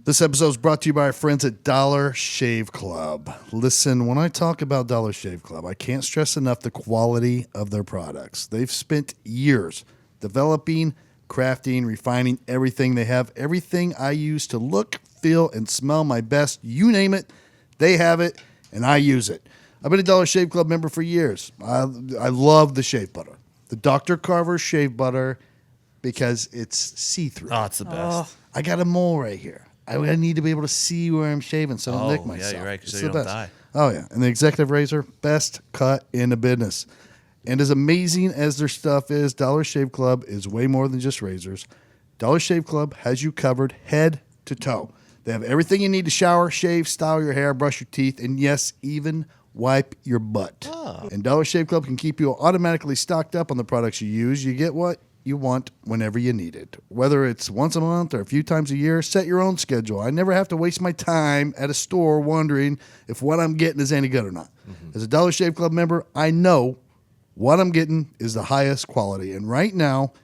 This episode is brought to you by our friends at Dollar Shave Club. Listen, when I talk about Dollar Shave Club, I can't stress enough the quality of their products. They've spent years developing, crafting, refining everything. They have everything I use to look, feel, and smell my best. You name it, they have it, and I use it. I've been a Dollar Shave Club member for years. I love the shave butter. The Dr. Carver shave butter because it's see-through. Oh, it's the best. I got a mole right here. I need to be able to see where I'm shaving so I don't nick myself. Yeah, you're right, it's so the you don't best. die. Oh, yeah. And the Executive Razor, best cut in the business. And as amazing as their stuff is, Dollar Shave Club is way more than just razors. Dollar Shave Club has you covered head to toe. They have everything you need to shower, shave, style your hair, brush your teeth, and yes, even wipe your butt. Oh. And Dollar Shave Club can keep you automatically stocked up on the products you use. You get what you want whenever you need it. Whether it's once a month or a few times a year, set your own schedule. I never have to waste my time at a store wondering if what I'm getting is any good or not. Mm-hmm. As a Dollar Shave Club member, I know what I'm getting is the highest quality. And right now,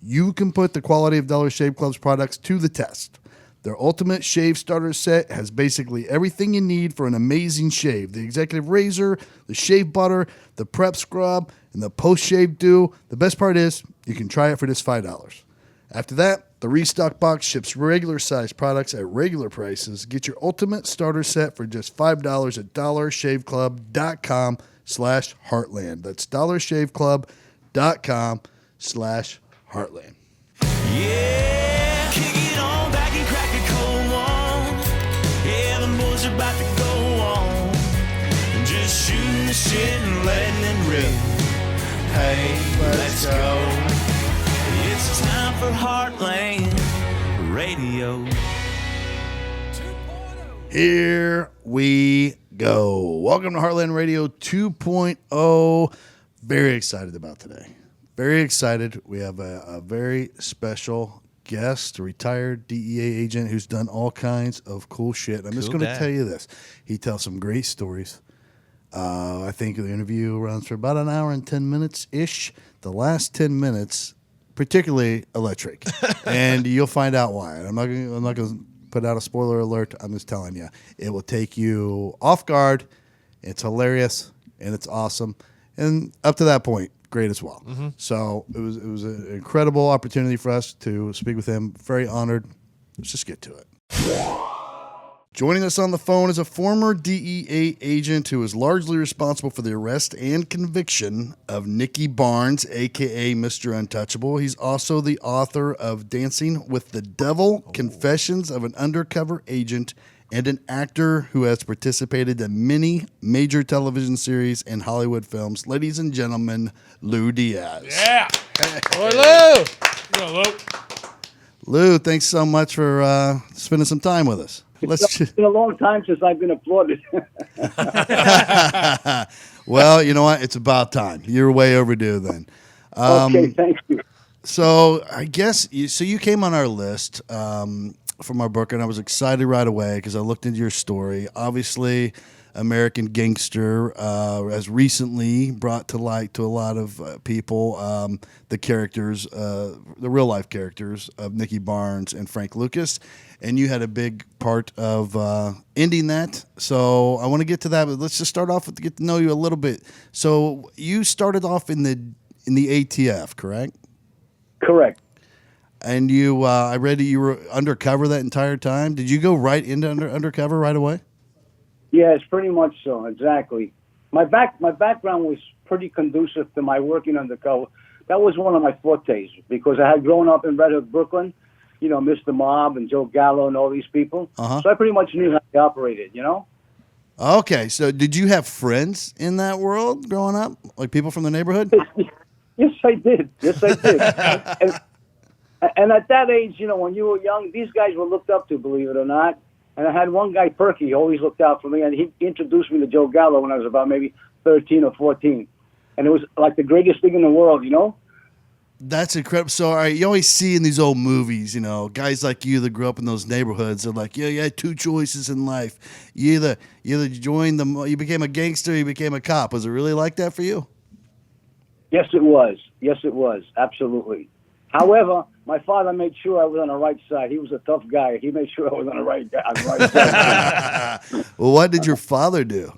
you can put the quality of Dollar Shave Club's products to the test. Their Ultimate Shave Starter Set has basically everything you need for an amazing shave. The Executive Razor, the Shave Butter, the Prep Scrub, and the Post-Shave Dew. The best part is you can try it for just $5. After that, the Restock Box ships regular-sized products at regular prices. Get your Ultimate Starter Set for just $5 at dollarshaveclub.com/Heartland. That's dollarshaveclub.com/Heartland. Yeah, kick it on back and crack a cold one. Yeah, the boys are about to go on. Just shooting the shit and letting it rip. Hey, let's go. It's time for Heartland Radio. Here we go. Welcome to Heartland Radio 2.0. Very excited about today. Very excited. We have a very special guest, a retired DEA agent who's done all kinds of cool shit. I'm just going to tell you this. He tells some great stories. I think the interview runs for about an hour and 10 minutes-ish. The last 10 minutes, particularly electric. And you'll find out why. I'm not going to put out a spoiler alert. I'm just telling you. It will take you off guard. It's hilarious, and it's awesome. And up to that point, great as well. Mm-hmm. So it was an incredible opportunity for us to speak with him. Very honored. Let's just get to it. Joining us on the phone is a former DEA agent who is largely responsible for the arrest and conviction of Nicky Barnes, a.k.a. Mr. Untouchable. He's also the author of Dancing with the Devil, Confessions of an Undercover Agent, and an actor who has participated in many major television series and Hollywood films. Ladies and gentlemen, Lou Diaz. Yeah. Hey. Lou. Hello, Lou. Lou, thanks so much for spending some time with us. It's been a long time since I've been applauded. Well, you know what? It's about time. You're way overdue then. Okay, thank you. So I guess you came on our list from our book, and I was excited right away because I looked into your story. Obviously, American Gangster has recently brought to light to a lot of people the characters, the real-life characters of Nicky Barnes and Frank Lucas, and you had a big part of ending that. So I want to get to that, but let's just start off with to get to know you a little bit. So you started off in the ATF, correct? Correct. And you, I read that you were undercover that entire time. Did you go right into undercover right away? Yes, pretty much so. Exactly. My background was pretty conducive to my working undercover. That was one of my fortes because I had grown up in Red Hook, Brooklyn. You know, Mr. Mob and Joe Gallo and all these people. Uh-huh. So I pretty much knew how they operated. You know. Okay, so did you have friends in that world growing up, like people from the neighborhood? Yes, I did. Yes, I did. And at that age, you know, when you were young, these guys were looked up to, believe it or not. And I had one guy, Perky, he always looked out for me, and he introduced me to Joe Gallo when I was about maybe 13 or 14. And it was like the greatest thing in the world, you know? That's incredible. So, all right, you always see in these old movies, you know, guys like you that grew up in those neighborhoods. They're like, yeah, you had two choices in life. You either joined you became a gangster, or you became a cop. Was it really like that for you? Yes, it was. Yes, it was. Absolutely. However, my father made sure I was on the right side. He was a tough guy. He made sure I was on the right side. Well, what did your father do?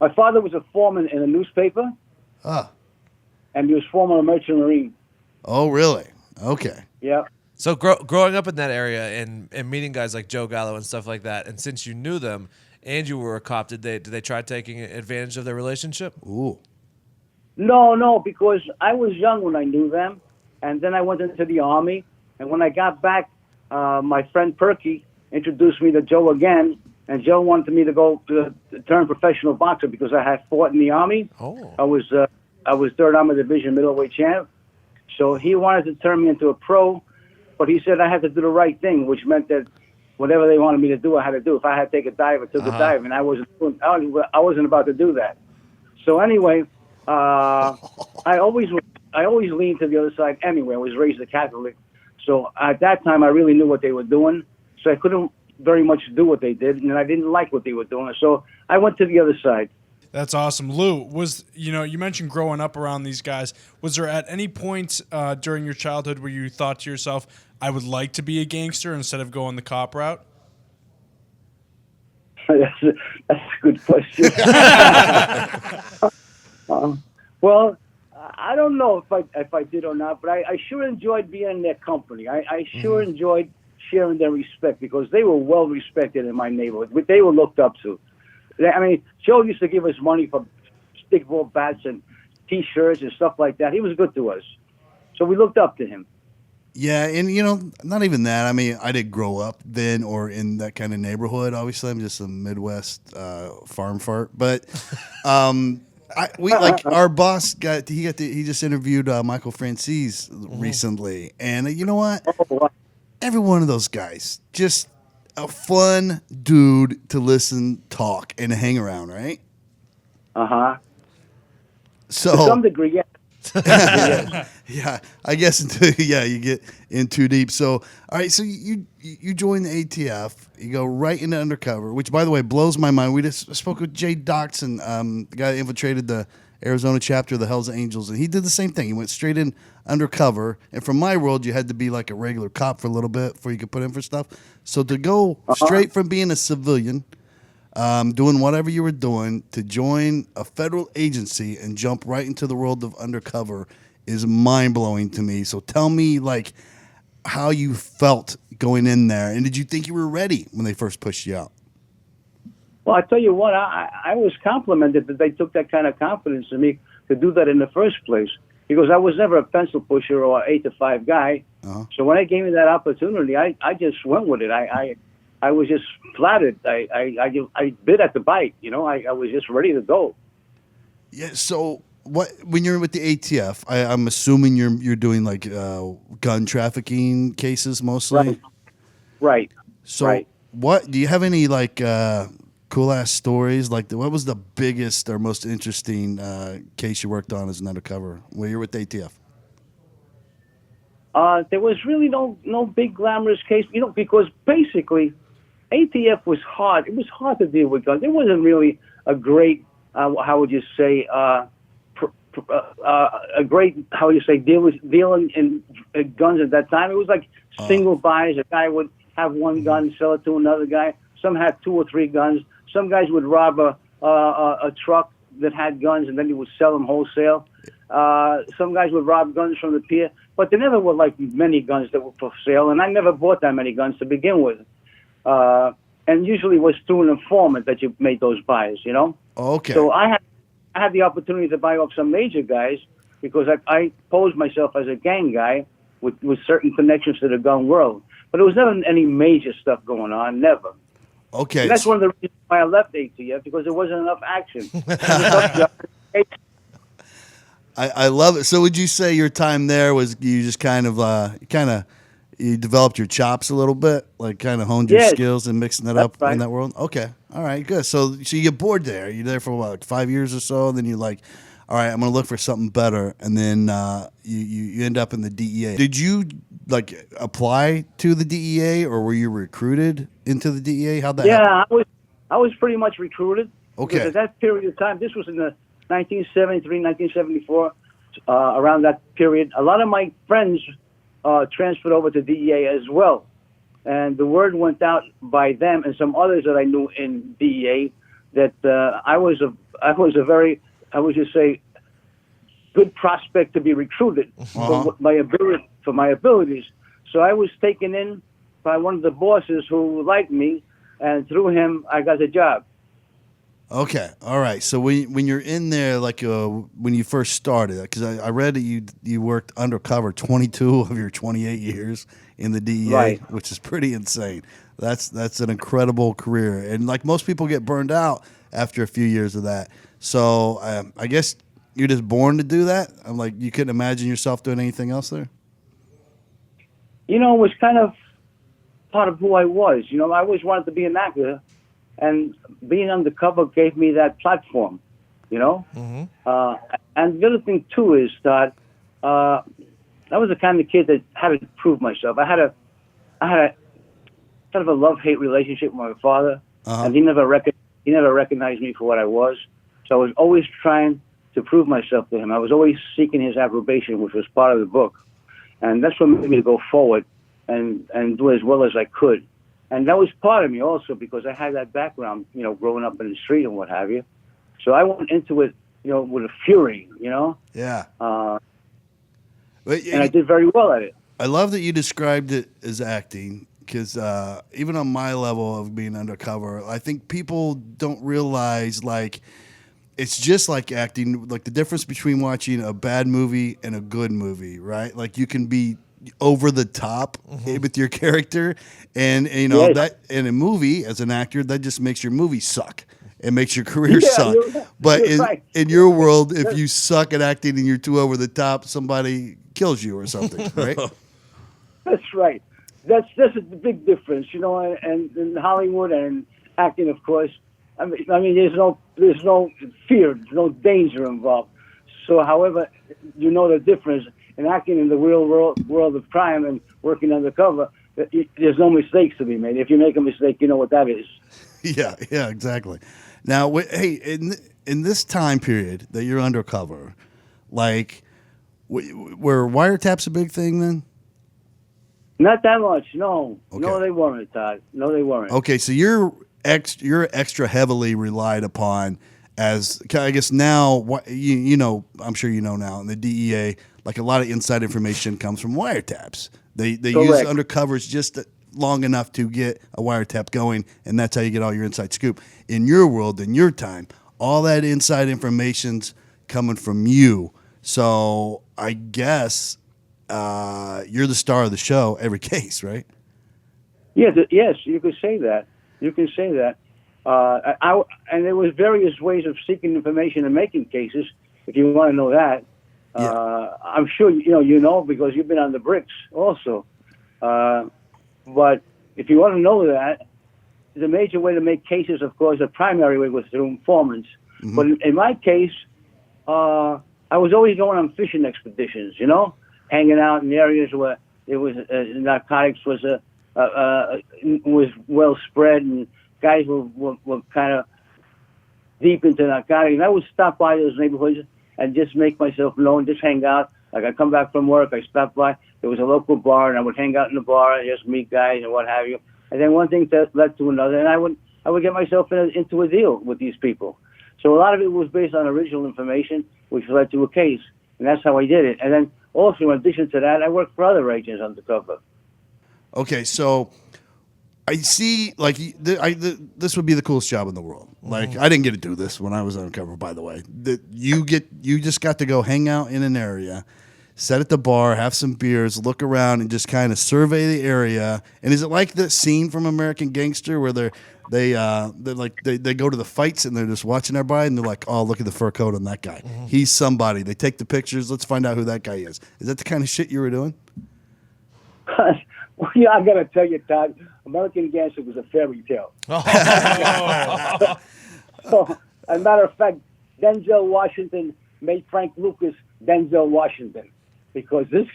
My father was a foreman in a newspaper, Ah. and he was foreman of Merchant Marine. Oh, really? Okay. Yeah. So growing up in that area and meeting guys like Joe Gallo and stuff like that, and since you knew them and you were a cop, did they try taking advantage of their relationship? Ooh. No, because I was young when I knew them, and then I went into the Army, and when I got back, my friend Perky introduced me to Joe again, and Joe wanted me to go to turn professional boxer because I had fought in the Army. Oh. I was 3rd Armor Division middleweight champ, so he wanted to turn me into a pro, but he said I had to do the right thing, which meant that whatever they wanted me to do, I had to do. If I had to take a dive, I took a dive, and I wasn't about to do that. So anyway, I always leaned to the other side anyway. I was raised a Catholic, so at that time I really knew what they were doing. So I couldn't very much do what they did, and I didn't like what they were doing. So I went to the other side. That's awesome. Lou, you mentioned growing up around these guys. Was there at any point during your childhood where you thought to yourself, I would like to be a gangster instead of going the cop route? That's a good question. Well, I don't know if I did or not, but I sure enjoyed being in their company. I sure enjoyed sharing their respect because they were well respected in my neighborhood. They were looked up to. I mean, Joe used to give us money for stickball bats and T-shirts and stuff like that. He was good to us, so we looked up to him. Yeah, and not even that. I mean, I didn't grow up then or in that kind of neighborhood. Obviously, I'm just a Midwest farm fart. But our boss he just interviewed Michael Francis recently, and you know what? Every one of those guys just a fun dude to listen, talk, and hang around, right? So To some degree, yeah. Yeah, I guess you get in too deep. So, all right, so you join the ATF, you go right into Undercover, which, by the way, blows my mind. We just spoke with Jay Doxson, the guy that infiltrated the Arizona chapter of the Hells Angels, and he did the same thing. He went straight in Undercover, and from my world, you had to be like a regular cop for a little bit before you could put in for stuff. So to go straight from being a civilian, doing whatever you were doing, to join a federal agency and jump right into the world of Undercover is mind-blowing to me. So tell me, like, how you felt going in there, and did you think you were ready when they first pushed you out? Well, I tell you what, I was complimented that they took that kind of confidence in me to do that in the first place because I was never a pencil pusher or 8-to-5 guy. So when they gave me that opportunity, I just went with it. I was just flattered. I bit at the bite. I was just ready to go. Yeah. So when you're with the ATF, I'm assuming you're doing like gun trafficking cases mostly. Right. So what do you have any like cool ass stories? Like what was the biggest or most interesting case you worked on as an Undercover when you're with the ATF? There was really no big glamorous case, because basically ATF was hard. It was hard to deal with guns. It wasn't really a great, how would you say, dealing in guns at that time. It was like single buys. A guy would have one gun, sell it to another guy. Some had 2 or 3 guns. Some guys would rob a truck that had guns, and then he would sell them wholesale. Some guys would rob guns from the pier, but there never were like many guns that were for sale, and I never bought that many guns to begin with. And usually it was through an informant that you made those buys, Okay. So I had the opportunity to buy off some major guys because I posed myself as a gang guy with certain connections to the gun world. But there was never any major stuff going on, never. Okay. And that's one of the reasons why I left ATF, because there wasn't enough action. I love it. So would you say your time there was you just kind of you developed your chops a little bit, like kind of honed your skills and mixing it up in that world? Okay. All right, good. So you get bored there. You're there for what, like 5 years or so, and then you're like, all right, I'm going to look for something better, and then you end up in the DEA. Did you like apply to the DEA, or were you recruited into the DEA? How'd that happen? I was pretty much recruited. Okay. Because at that period of time, this was in the 1973, 1974, around that period, a lot of my friends transferred over to DEA as well. And the word went out by them and some others that I knew in DEA that I was a very, I would just say, good prospect to be recruited for my abilities. So I was taken in by one of the bosses who liked me, and through him I got the job. Okay, all right. So when you're in there, like when you first started, because I read that you worked undercover 22 of your 28 years in the DEA, right, which is pretty insane. That's an incredible career, and like most people get burned out after a few years of that. So I guess you're just born to do that. I'm like, you couldn't imagine yourself doing anything else there. You know, it was kind of part of who I was. You know, I always wanted to be an actor. And being undercover gave me that platform, you know. And the other thing too is that I was the kind of kid that had to prove myself. I had a kind of a love-hate relationship with my father, and he never recognized me for what I was. So I was always trying to prove myself to him. I was always seeking his approbation, which was part of the book, and that's what made me go forward and do as well as I could. And that was part of me also because I had that background, you know, growing up in the street and what have you. So I went into it, you know, with a fury, you know. Yeah. And I did very well at it. I love that you described it as acting because even on my level of being undercover, I think people don't realize, like, it's just like acting, like the difference between watching a bad movie and a good movie, right? Like you can be over the top with your character, and you know that in a movie as an actor that just makes your movie suck. It makes your career suck. But in your world, if you suck at acting and you're too over the top, somebody kills you or something, right? That's right. That's a big difference, you know. And in Hollywood and acting, of course, I mean, there's no fear, there's no danger involved. So, however, you know the difference. And acting in the real world of crime and working undercover, there's no mistakes to be made. If you make a mistake, you know what that is. Yeah, exactly. Now, hey, in this time period that you're undercover, like, were wiretaps a big thing then? Not that much, no. Okay. No, they weren't, Todd. No, they weren't. Okay, so you're extra heavily relied upon as, I guess now, you know, I'm sure you know now in the DEA, like a lot of inside information comes from wiretaps. They use undercovers just long enough to get a wiretap going, and that's how you get all your inside scoop. In your world, in your time, all that inside information's coming from you. So I guess you're the star of the show every case, right? Yeah, yes, you could say that. You can say that. And there was various ways of seeking information and making cases, if you want to know that. Yeah. I'm sure you know because you've been on the bricks also. But if you want to know that, the major way to make cases, of course, the primary way was through informants. Mm-hmm. But in my case, I was always going on fishing expeditions, you know, hanging out in areas where there was narcotics was well spread and guys were kind of deep into narcotics. And I would stop by those neighborhoods and just make myself known, just hang out. Like I come back from work, I stop by. There was a local bar, and I would hang out in the bar and just meet guys and what have you. And then one thing led to another, and I would get myself into a deal with these people. So a lot of it was based on original information, which led to a case, and that's how I did it. And then also, in addition to that, I worked for other agents undercover. Okay, so I see, like, this would be the coolest job in the world. Like, I didn't get to do this when I was undercover, by the way. You just got to go hang out in an area, sit at the bar, have some beers, look around, and just kind of survey the area. And is it like the scene from American Gangster where they go to the fights and they're just watching everybody and they're like, oh, look at the fur coat on that guy. Mm-hmm. He's somebody. They take the pictures. Let's find out who that guy is. Is that the kind of shit you were doing? Well, yeah, I got to tell you, Todd, American Gangster was a fairy tale. So, as a matter of fact, Denzel Washington made Frank Lucas Denzel Washington because this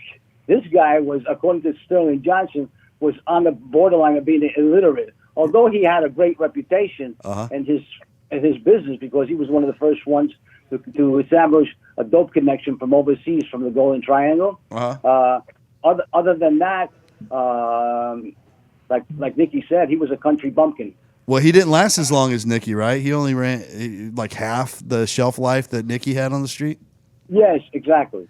guy was, according to Sterling Johnson, was on the borderline of being illiterate. Although he had a great reputation in his business because he was one of the first ones to establish a dope connection from overseas, from the Golden Triangle. other than that, like Nicky said, he was a country bumpkin. Well, he didn't last as long as Nicky, right? He only ran like half the shelf life that Nicky had on the street. Yes, exactly.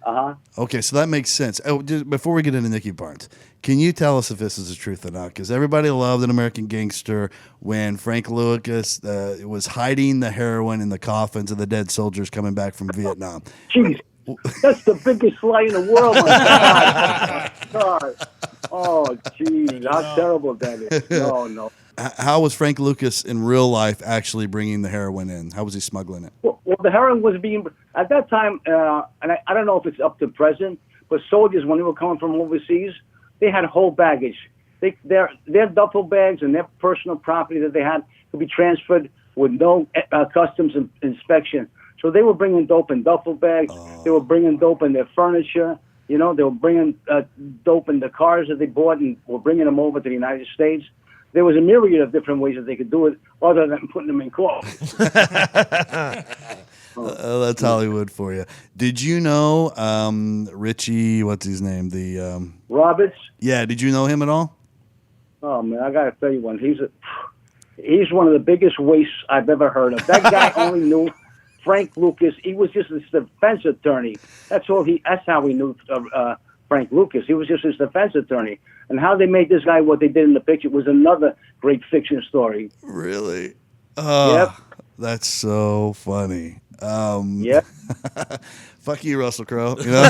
Okay, so that makes sense. Oh, just before we get into Nicky Barnes, can you tell us if this is the truth or not? Because everybody loved an American Gangster when Frank Lucas was hiding the heroin in the coffins of the dead soldiers coming back from Vietnam. Jeez, that's the biggest lie in the world. My God. Oh, jeez, how terrible that is. No. How was Frank Lucas in real life actually bringing the heroin in? How was he smoggling it? Well, the heroin was being, at that time, and I don't know if it's up to present, but soldiers, when they were coming from overseas, they had whole baggage. Their duffel bags and their personal property that they had could be transferred with no customs inspection. So they were bringing dope in duffel bags. They were bringing dope in their furniture. You know, they were bringing dope in the cars that they bought and were bringing them over to the United States. There was a myriad of different ways that they could do it other than putting them in court. That's Hollywood for you. Did you know Richie, what's his name? Roberts? Yeah, did you know him at all? Oh, man, I got to tell you one. He's one of the biggest wastes I've ever heard of. That guy only knew Frank Lucas. He was just his defense attorney. That's how we knew Frank Lucas. He was just his defense attorney. And how they made this guy what they did in the picture was another great fiction story. Really? Yep. That's so funny. Yep. Fuck you, Russell Crowe. You know?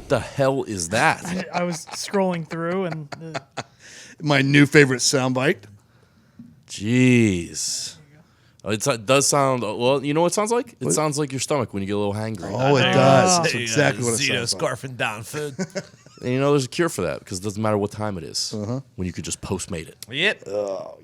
The hell is that? I was scrolling through and My new favorite soundbite. Jeez. It does sound, well, you know what it sounds like? It sounds like your stomach when you get a little hangry. Oh, it does. That's exactly what it sounds like. Scarfing down food. And you know, there's a cure for that because it doesn't matter what time it is when you could just Postmate it. Yep.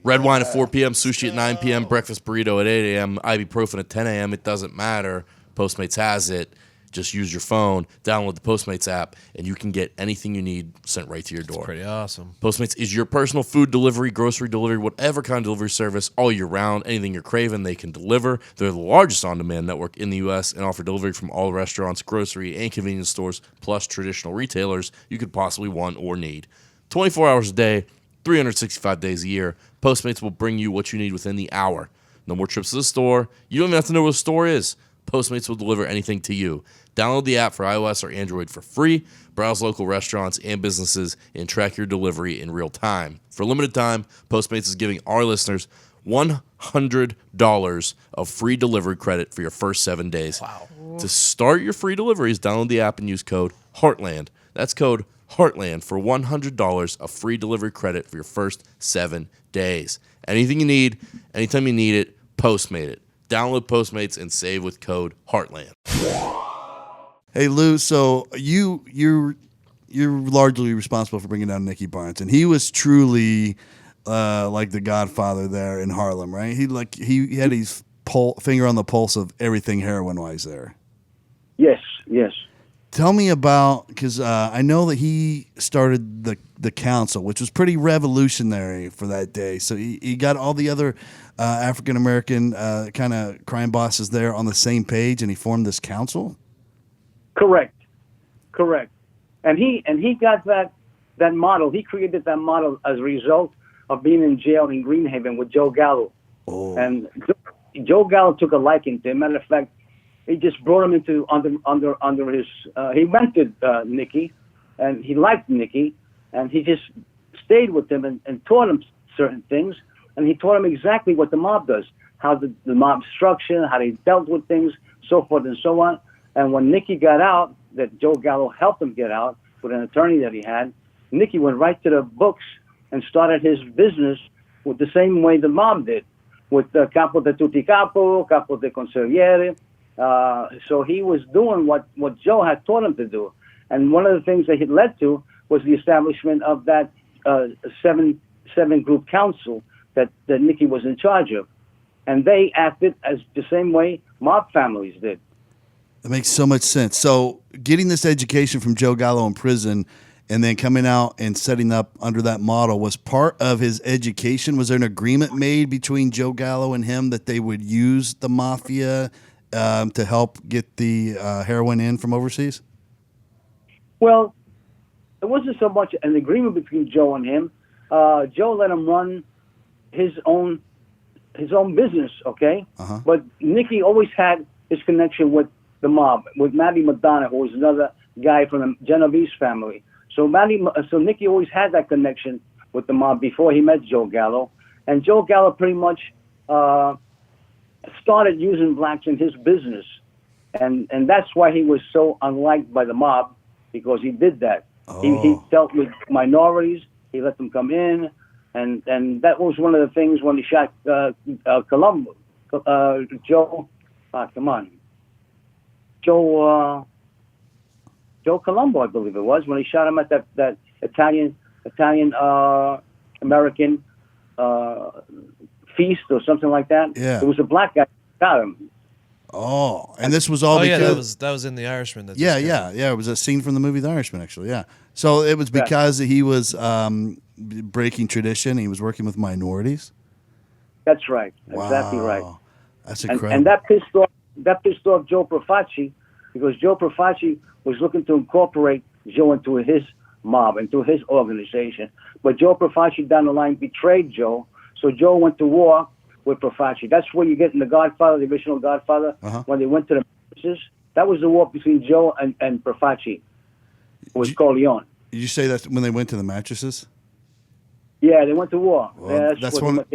Red wine at 4 p.m., sushi at 9 p.m., breakfast burrito at 8 a.m., ibuprofen at 10 a.m. It doesn't matter. Postmates has it. Just use your phone, download the Postmates app, and you can get anything you need sent right to your door. Pretty awesome. Postmates is your personal food delivery, grocery delivery, whatever kind of delivery service all year round. Anything you're craving, they can deliver. They're the largest on-demand network in the U.S. and offer delivery from all restaurants, grocery, and convenience stores, plus traditional retailers you could possibly want or need. 24 hours a day, 365 days a year, Postmates will bring you what you need within the hour. No more trips to the store. You don't even have to know where the store is. Postmates will deliver anything to you. Download the app for iOS or Android for free. Browse local restaurants and businesses and track your delivery in real time. For a limited time, Postmates is giving our listeners $100 of free delivery credit for your first 7 days. Wow. To start your free deliveries, download the app and use code Heartland. That's code Heartland for $100 of free delivery credit for your first 7 days. Anything you need, anytime you need it, Postmate it. Download Postmates and save with code Heartland. Hey, Lou, so you're largely responsible for bringing down Nicky Barnes, and he was truly like the godfather there in Harlem, right? He had his finger on the pulse of everything heroin-wise there. Yes. Tell me about, because I know that he started the council, which was pretty revolutionary for that day. So he got all the other African-American kind of crime bosses there on the same page, and he formed this council? Correct. And he got that model. He created that model as a result of being in jail in Greenhaven with Joe Gallo. Oh. And Joe Gallo took a liking to him. Matter of fact, he just brought him into under his. He mentored Nicky, and he liked Nicky, and he just stayed with him and taught him certain things. And he taught him exactly what the mob does, how the mob structure, how they dealt with things, so forth and so on. And when Nicky got out, that Joe Gallo helped him get out with an attorney that he had, Nicky went right to the books and started his business with the same way the mob did, with Capo de Tutti Capo, Capo de Consigliere. So he was doing what Joe had taught him to do. And one of the things that it led to was the establishment of that seven-group council that Nicky was in charge of. And they acted as the same way mob families did. That makes so much sense. So getting this education from Joe Gallo in prison and then coming out and setting up under that model was part of his education. Was there an agreement made between Joe Gallo and him that they would use the mafia to help get the heroin in from overseas? Well, it wasn't so much an agreement between Joe and him. Joe let him run his own business, okay? But Nicky always had his connection with the mob, with Matty Madonna, who was another guy from the Genovese family. So Nicky always had that connection with the mob before he met Joe Gallo. And Joe Gallo pretty much started using blacks in his business. And that's why he was so unliked by the mob, because he did that. He dealt with minorities. He let them come in. And that was one of the things when he shot Colombo. Joe Colombo, I believe it was, when he shot him at that Italian American feast or something like that. Yeah. It was a black guy who shot him. Oh, and this was all Oh yeah, because that was in The Irishman. That yeah. It was a scene from the movie The Irishman, actually. Yeah. So it was because he was breaking tradition. He was working with minorities. That's right. Wow. Exactly right. That's incredible. And that pissed off Joe Profaci, because Joe Profaci was looking to incorporate Joe into his mob, into his organization. But Joe Profaci down the line betrayed Joe, so Joe went to war with Profaci. That's where you get in The Godfather, the original Godfather, when they went to the mattresses. That was the war between Joe and Profaci. It was Corleone. Did you say that when they went to the mattresses? Yeah, they went to war. Well, That's what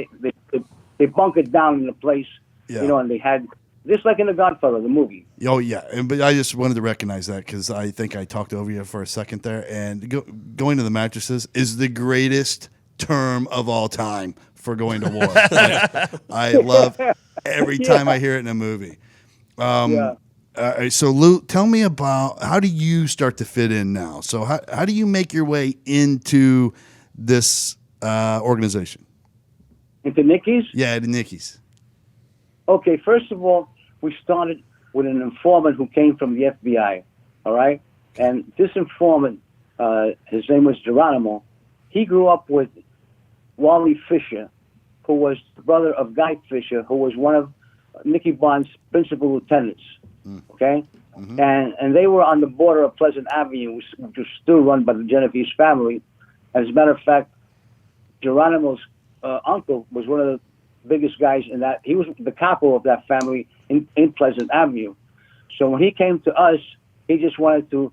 they bunkered down in the place, and they had, just like in The Godfather, the movie. Oh, yeah. But I just wanted to recognize that because I think I talked over you for a second there. And going to the mattresses is the greatest term of all time for going to war. I love every time I hear it in a movie. So, Lou, tell me about, how do you start to fit in now? So how do you make your way into this organization? Into Nicky's? Yeah, to Nicky's. Okay, first of all, we started with an informant who came from the FBI, all right? And this informant, his name was Geronimo. He grew up with Wally Fisher, who was the brother of Guy Fisher, who was one of Nicky Barnes' principal lieutenants, okay? And they were on the border of Pleasant Avenue, which was still run by the Genovese family. As a matter of fact, Geronimo's uncle was one of the biggest guys in that. He was the capo of that family in Pleasant Avenue. So when he came to us, he just wanted to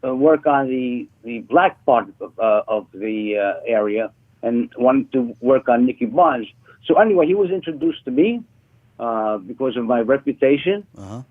work on the black part of the area and wanted to work on Nicky Barnes. So anyway, he was introduced to me because of my reputation,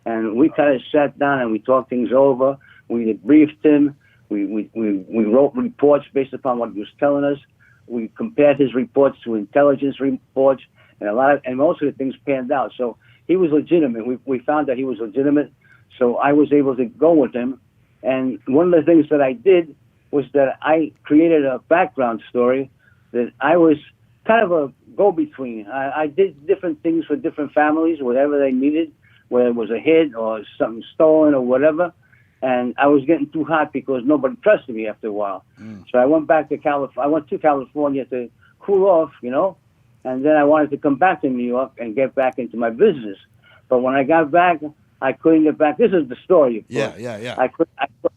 and we kind of sat down and we talked things over. We briefed him. We wrote reports based upon what he was telling us. We compared his reports to intelligence reports, and most of the things panned out. So he was legitimate. We found that he was legitimate. So I was able to go with him. And one of the things that I did was that I created a background story that I was kind of a go-between. I did different things for different families, whatever they needed, whether it was a hit or something stolen or whatever. And I was getting too hot because nobody trusted me after a while. So I went back to California. I went to California to cool off, and then I wanted to come back to New York and get back into my business. But when I got back, I couldn't get back. This is the story, of course. Yeah.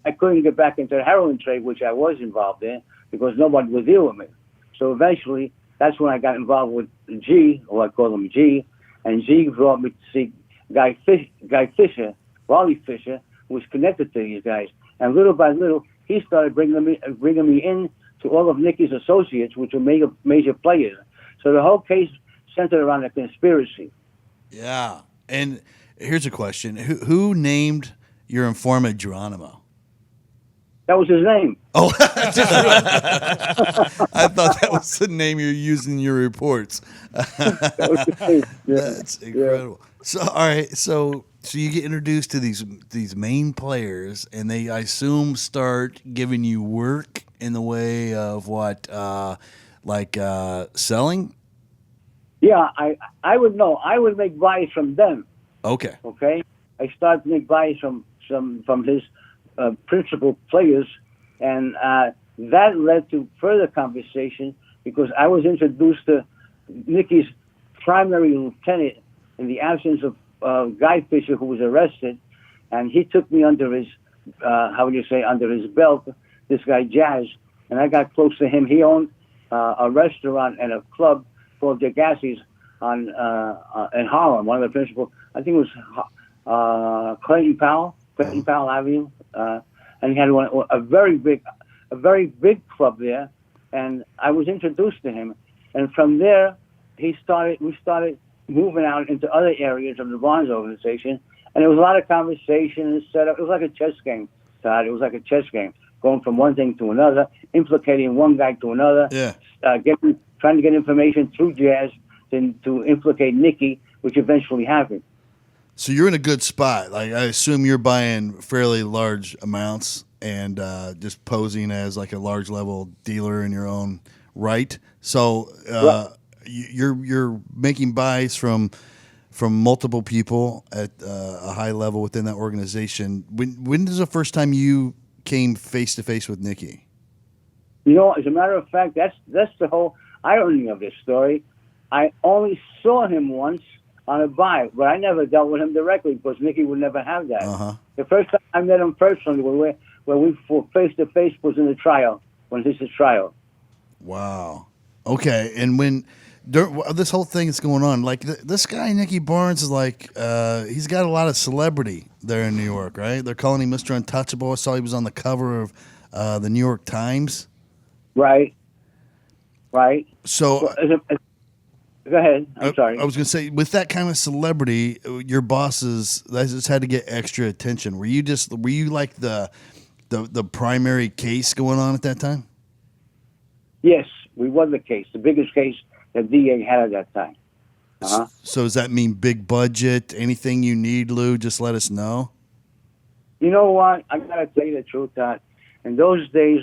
I couldn't get back into the heroin trade, which I was involved in, because nobody would deal with me. So eventually, that's when I got involved with G, or I call him G, and G brought me to see Guy Fisher, Wally Fisher, who was connected to these guys. And little by little, he started bringing me in to all of Nicky's associates, which were major players. So the whole case centered around a conspiracy. Yeah. And here's a question. Who named your informant Geronimo? That was his name. Oh, I thought that was the name you're using in your reports. That was his name. Yeah. That's incredible. Yeah. So, all right. So you get introduced to these main players, and they, I assume, start giving you work in the way of what, selling? Yeah, I would know. I would make buys from them. Okay. I started to make buys from his principal players, and that led to further conversation because I was introduced to Nicky's primary lieutenant in the absence guy fisher who was arrested, and he took me under his, under his belt, this guy Jazz, and I got close to him. He owned a restaurant and a club called Degassi's in Harlem, one of the principal, I think it was Clayton Powell Avenue, and he had a very big club there, and I was introduced to him, and from there we started moving out into other areas of the Barnes organization, and there was a lot of conversation and setup. It was like a chess game, Todd. It was like a chess game, going from one thing to another, implicating one guy to another, trying to get information through Jazz to implicate Nicky, which eventually happened. So you're in a good spot. Like, I assume you're buying fairly large amounts and just posing as like a large level dealer in your own right. So you're making buys from multiple people at a high level within that organization. When is the first time you came face to face with Nicky? You know, as a matter of fact, that's the whole irony of this story. I only saw him once on a buy, but I never dealt with him directly because Nicky would never have that. Uh-huh. The first time I met him personally, when we were face to face, was in the trial, when this is trial. Wow. Okay, and when this whole thing is going on, like this guy Nicky Barnes is like, he's got a lot of celebrity there in New York, right? They're calling him Mr. Untouchable. I saw he was on the cover of the New York Times. Right. So. Go ahead. I'm sorry. I was going to say, with that kind of celebrity, your bosses just had to get extra attention. Were you like the primary case going on at that time? Yes, we were the case, the biggest case that DA had at that time. Uh-huh. So does that mean big budget? Anything you need, Lou? Just let us know. You know what? I got to tell you the truth, Todd. In those days,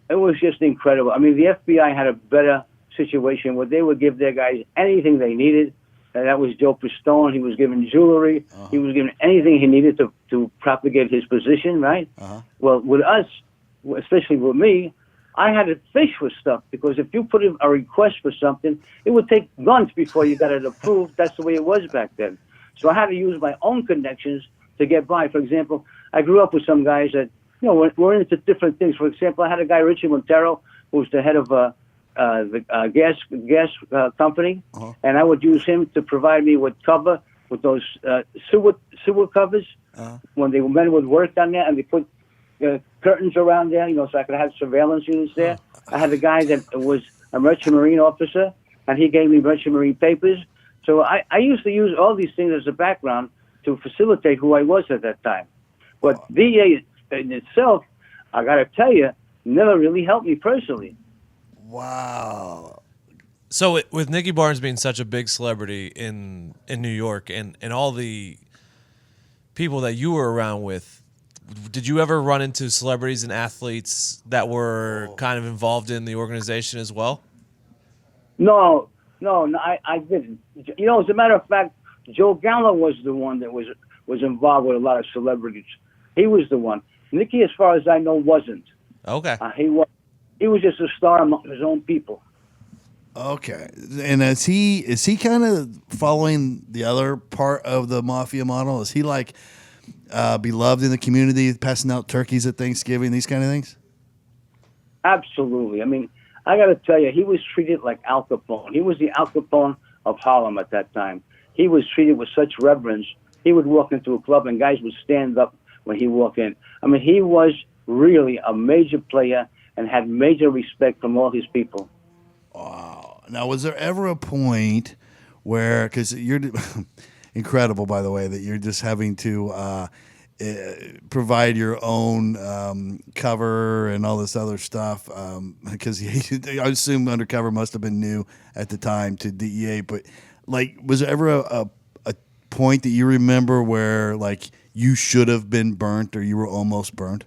it was just incredible. I mean, the FBI had a better situation where they would give their guys anything they needed. And that was Joe Pistone. He was given jewelry. Uh-huh. He was given anything he needed to propagate his position, right? Uh-huh. Well, with us, especially with me, I had to fish for stuff because if you put in a request for something, it would take months before you got it approved. That's the way it was back then. So I had to use my own connections to get by. For example, I grew up with some guys that, were into different things. For example, I had a guy, Richie Montero, who was the head of the gas company, uh-huh. And I would use him to provide me with cover, with those sewer covers, uh-huh. When the men would work down there, and they put curtains around there, so I could have surveillance units there. Uh-huh. I had a guy that was a merchant marine officer, and he gave me merchant marine papers. So I used to use all these things as a background to facilitate who I was at that time. But DA in itself, I got to tell you, never really helped me personally. Wow. So with Nicky Barnes being such a big celebrity in New York and all the people that you were around with, did you ever run into celebrities and athletes that were kind of involved in the organization as well? No, I didn't. As a matter of fact, Joe Gallo was the one that was involved with a lot of celebrities. He was the one. Nicky, as far as I know, wasn't. Okay. He was just a star among his own people. Okay, and is he kind of following the other part of the mafia model? Is he like beloved in the community, passing out turkeys at Thanksgiving, these kind of things? Absolutely. I mean, I got to tell you, he was treated like Al Capone. He was the Al Capone of Harlem at that time. He was treated with such reverence. He would walk into a club and guys would stand up when he walked in. I mean, he was really a major player and had major respect from all his people. Wow. Now, was there ever a point where, because you're incredible, by the way, that you're just having to provide your own cover and all this other stuff, because I assume Undercover must have been new at the time to DEA, but like, was there ever a point that you remember where like you should have been burnt or you were almost burnt?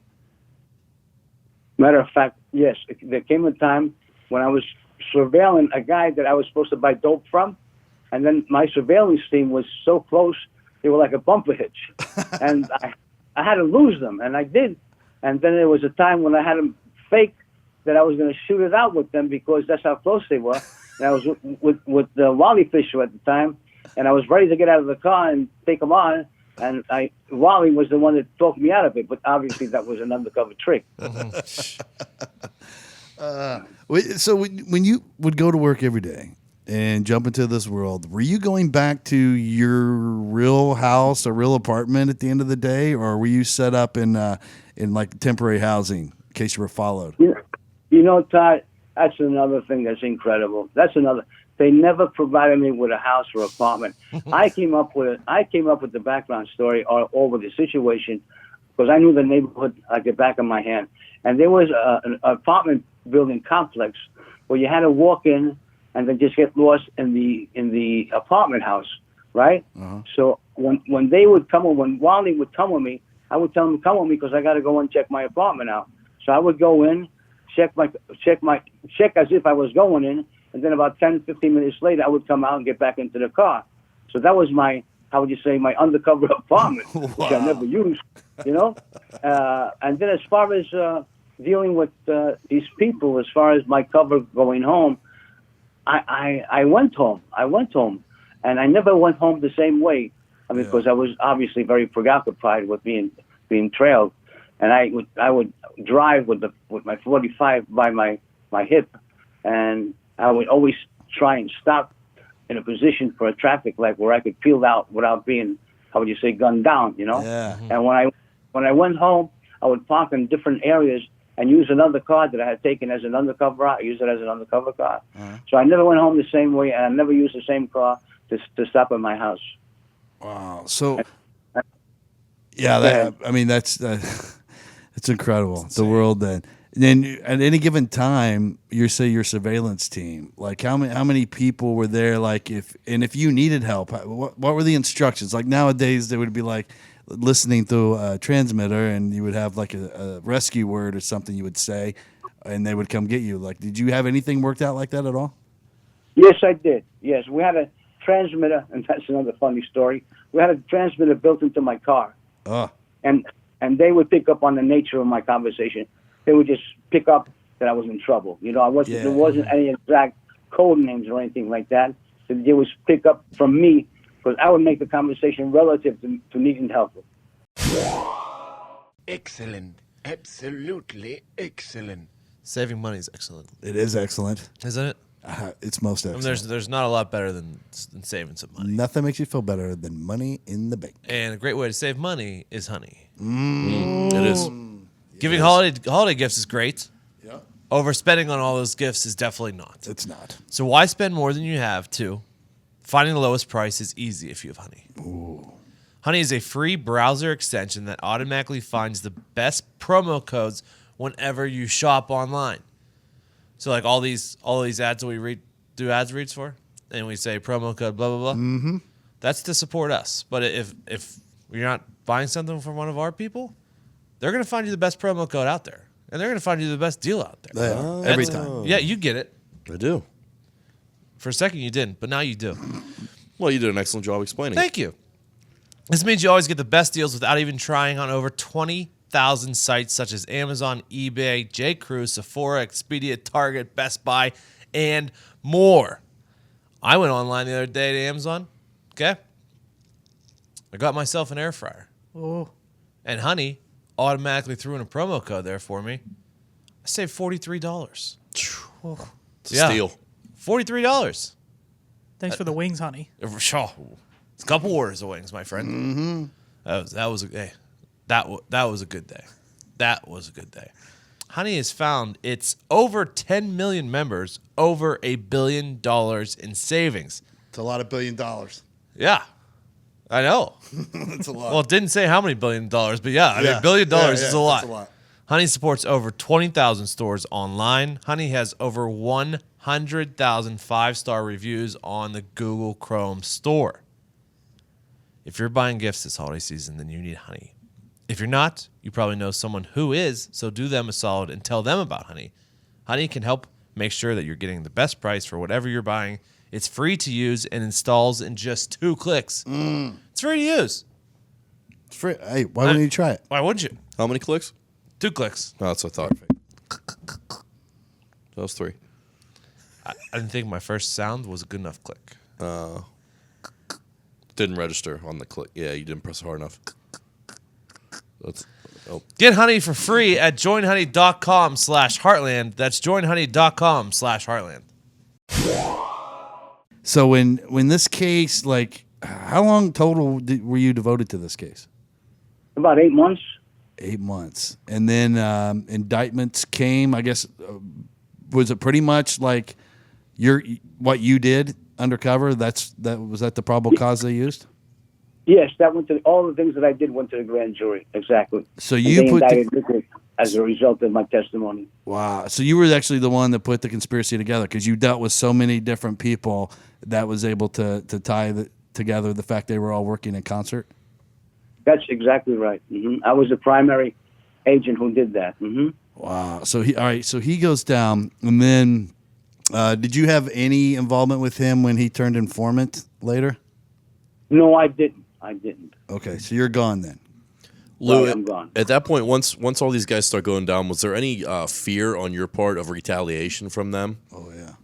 Matter of fact, yes. There came a time when I was surveilling a guy that I was supposed to buy dope from, and then my surveillance team was so close, they were like a bumper hitch. And I had to lose them, and I did. And then there was a time when I had them fake that I was going to shoot it out with them because that's how close they were. And I was with Wally Fisher at the time, and I was ready to get out of the car and take them on. And Wally was the one that talked me out of it, but obviously that was an undercover trick. So when you would go to work every day and jump into this world, were you going back to your real house, a real apartment at the end of the day, or were you set up in like temporary housing in case you were followed? You know, Todd, that's another thing that's incredible. They never provided me with a house or apartment. I came up with the background story or with the situation because I knew the neighborhood like the back of my hand. And there was an apartment building complex where you had to walk in and then just get lost in the apartment house, right? Uh-huh. So when they would come, when Wally would come with me, I would tell him to come with me because I got to go and check my apartment out. So I would go in, check as if I was going in. And then about 10, 15 minutes later, I would come out and get back into the car. So that was my undercover apartment, which I never used, you know? And then as far as dealing with these people, as far as my cover going home, I went home. And I never went home the same way. I mean, because I was obviously very preoccupied with being trailed. And I would drive with my 45 by my hip, and I would always try and stop in a position for a traffic light where I could peel out without being, gunned down, you know? Yeah. And when I went home, I would park in different areas and use another car that I had taken as an undercover. I used it as an undercover car. Uh-huh. So I never went home the same way, and I never used the same car to stop at my house. Wow. So, yeah, that's it's incredible. The world that. And then at any given time, your surveillance team, like how many people were there? Like if you needed help, what were the instructions? Like nowadays, they would be like listening through a transmitter, and you would have like a rescue word or something you would say, and they would come get you. Like, did you have anything worked out like that at all? Yes, I did. Yes, we had a transmitter, and that's another funny story. We had a transmitter built into my car, and they would pick up on the nature of my conversation. They would just pick up that I was in trouble. You know, there wasn't any exact code names or anything like that. So they would pick up from me because I would make the conversation relative to needing help. Excellent. Absolutely excellent. Saving money is excellent. It is excellent. Isn't it? It's most excellent. I mean, there's not a lot better than saving some money. Nothing makes you feel better than money in the bank. And a great way to save money is honey. It is. Giving holiday gifts is great. Yeah. Overspending on all those gifts is definitely not. It's not. So why spend more than you have to? Finding the lowest price is easy if you have Honey. Ooh. Honey is a free browser extension that automatically finds the best promo codes whenever you shop online. So like all these ads that we do ads reads for, and we say promo code blah blah blah. Mm-hmm. That's to support us. But if you're not buying something from one of our people, they're going to find you the best promo code out there. And they're going to find you the best deal out there. Every time. Yeah, you get it. I do. For a second you didn't, but now you do. Well, you did an excellent job explaining. Thank you. This means you always get the best deals without even trying on over 20,000 sites such as Amazon, eBay, J.Crew, Sephora, Expedia, Target, Best Buy, and more. I went online the other day to Amazon. Okay? I got myself an air fryer. Oh. And Honey automatically threw in a promo code there for me. I saved $43. It's a steal. $43. Thanks for the wings, honey. It's a couple orders of wings, my friend. Mm-hmm. That was a good day. That was a good day. Honey has found its over 10 million members, over $1 billion in savings. It's a lot of $1 billion. Yeah. I know. That's a lot. Well, it didn't say how many $1 billion, but yeah, I mean, $1 billion is a lot. That's a lot. Honey supports over 20,000 stores online. Honey has over 100,000 5-star reviews on the Google Chrome store. If you're buying gifts this holiday season, then you need Honey. If you're not, you probably know someone who is, so do them a solid and tell them about Honey. Honey can help make sure that you're getting the best price for whatever you're buying. It's free to use and installs in just 2 clicks. It's free to use. It's free. Hey, why wouldn't you try it? Why wouldn't you? How many clicks? 2 clicks. Oh, that's what I thought. That was 3. I didn't think my first sound was a good enough click. Didn't register on the click. Yeah, you didn't press it hard enough. Get honey for free at joinhoney.com/heartland. That's joinhoney.com/heartland. So when this case, like, how long total were you devoted to this case? About 8 months. 8 months. And then indictments came, I guess, was it pretty much like what you did undercover? Was that the probable cause they used? Yes, that went to all the things that I did went to the grand jury. Exactly. So you put as a result of my testimony. Wow. So you were actually the one that put the conspiracy together because you dealt with so many different people that was able to tie together the fact they were all working in concert. That's exactly right. I was the primary agent who did that. Wow. So he goes down, and then did you have any involvement with him when he turned informant later? No, I didn't. Okay, so you're gone then. Lou, I'm gone. at that point, once all these guys start going down, was there any fear on your part of retaliation from them? Oh yeah.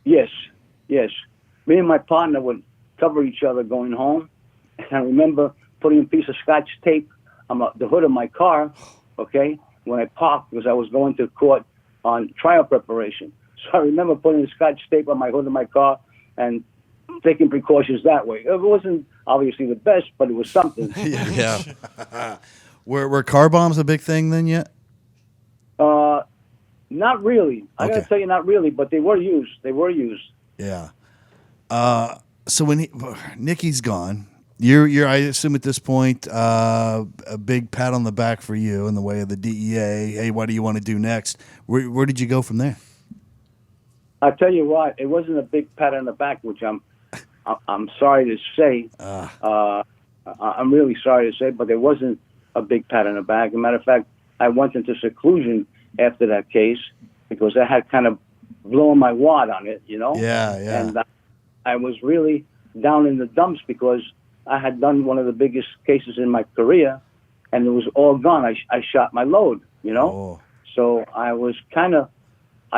Yes. Me and my partner would cover each other going home. And I remember putting a piece of Scotch tape on the hood of my car, okay, when I parked because I was going to court on trial preparation. So I remember putting the Scotch tape on my hood of my car and taking precautions that way. It wasn't obviously the best, but it was something. Yeah. Were car bombs a big thing then yet? Not really. I gotta tell you, not really, but they were used. Yeah. So when Nicky's gone, you're I assume at this point a big pat on the back for you in the way of the DEA. Hey, what do you want to do next? Where did you go from there? I tell you what, it wasn't a big pat on the back, which I'm sorry to say. I'm really sorry to say, but it wasn't a big pat on the back. As a matter of fact, I went into seclusion after that case because I had kind of blown my wad on it, you know? Yeah. And I was really down in the dumps because I had done one of the biggest cases in my career, and it was all gone. I shot my load, you know? Oh. So I was kind of,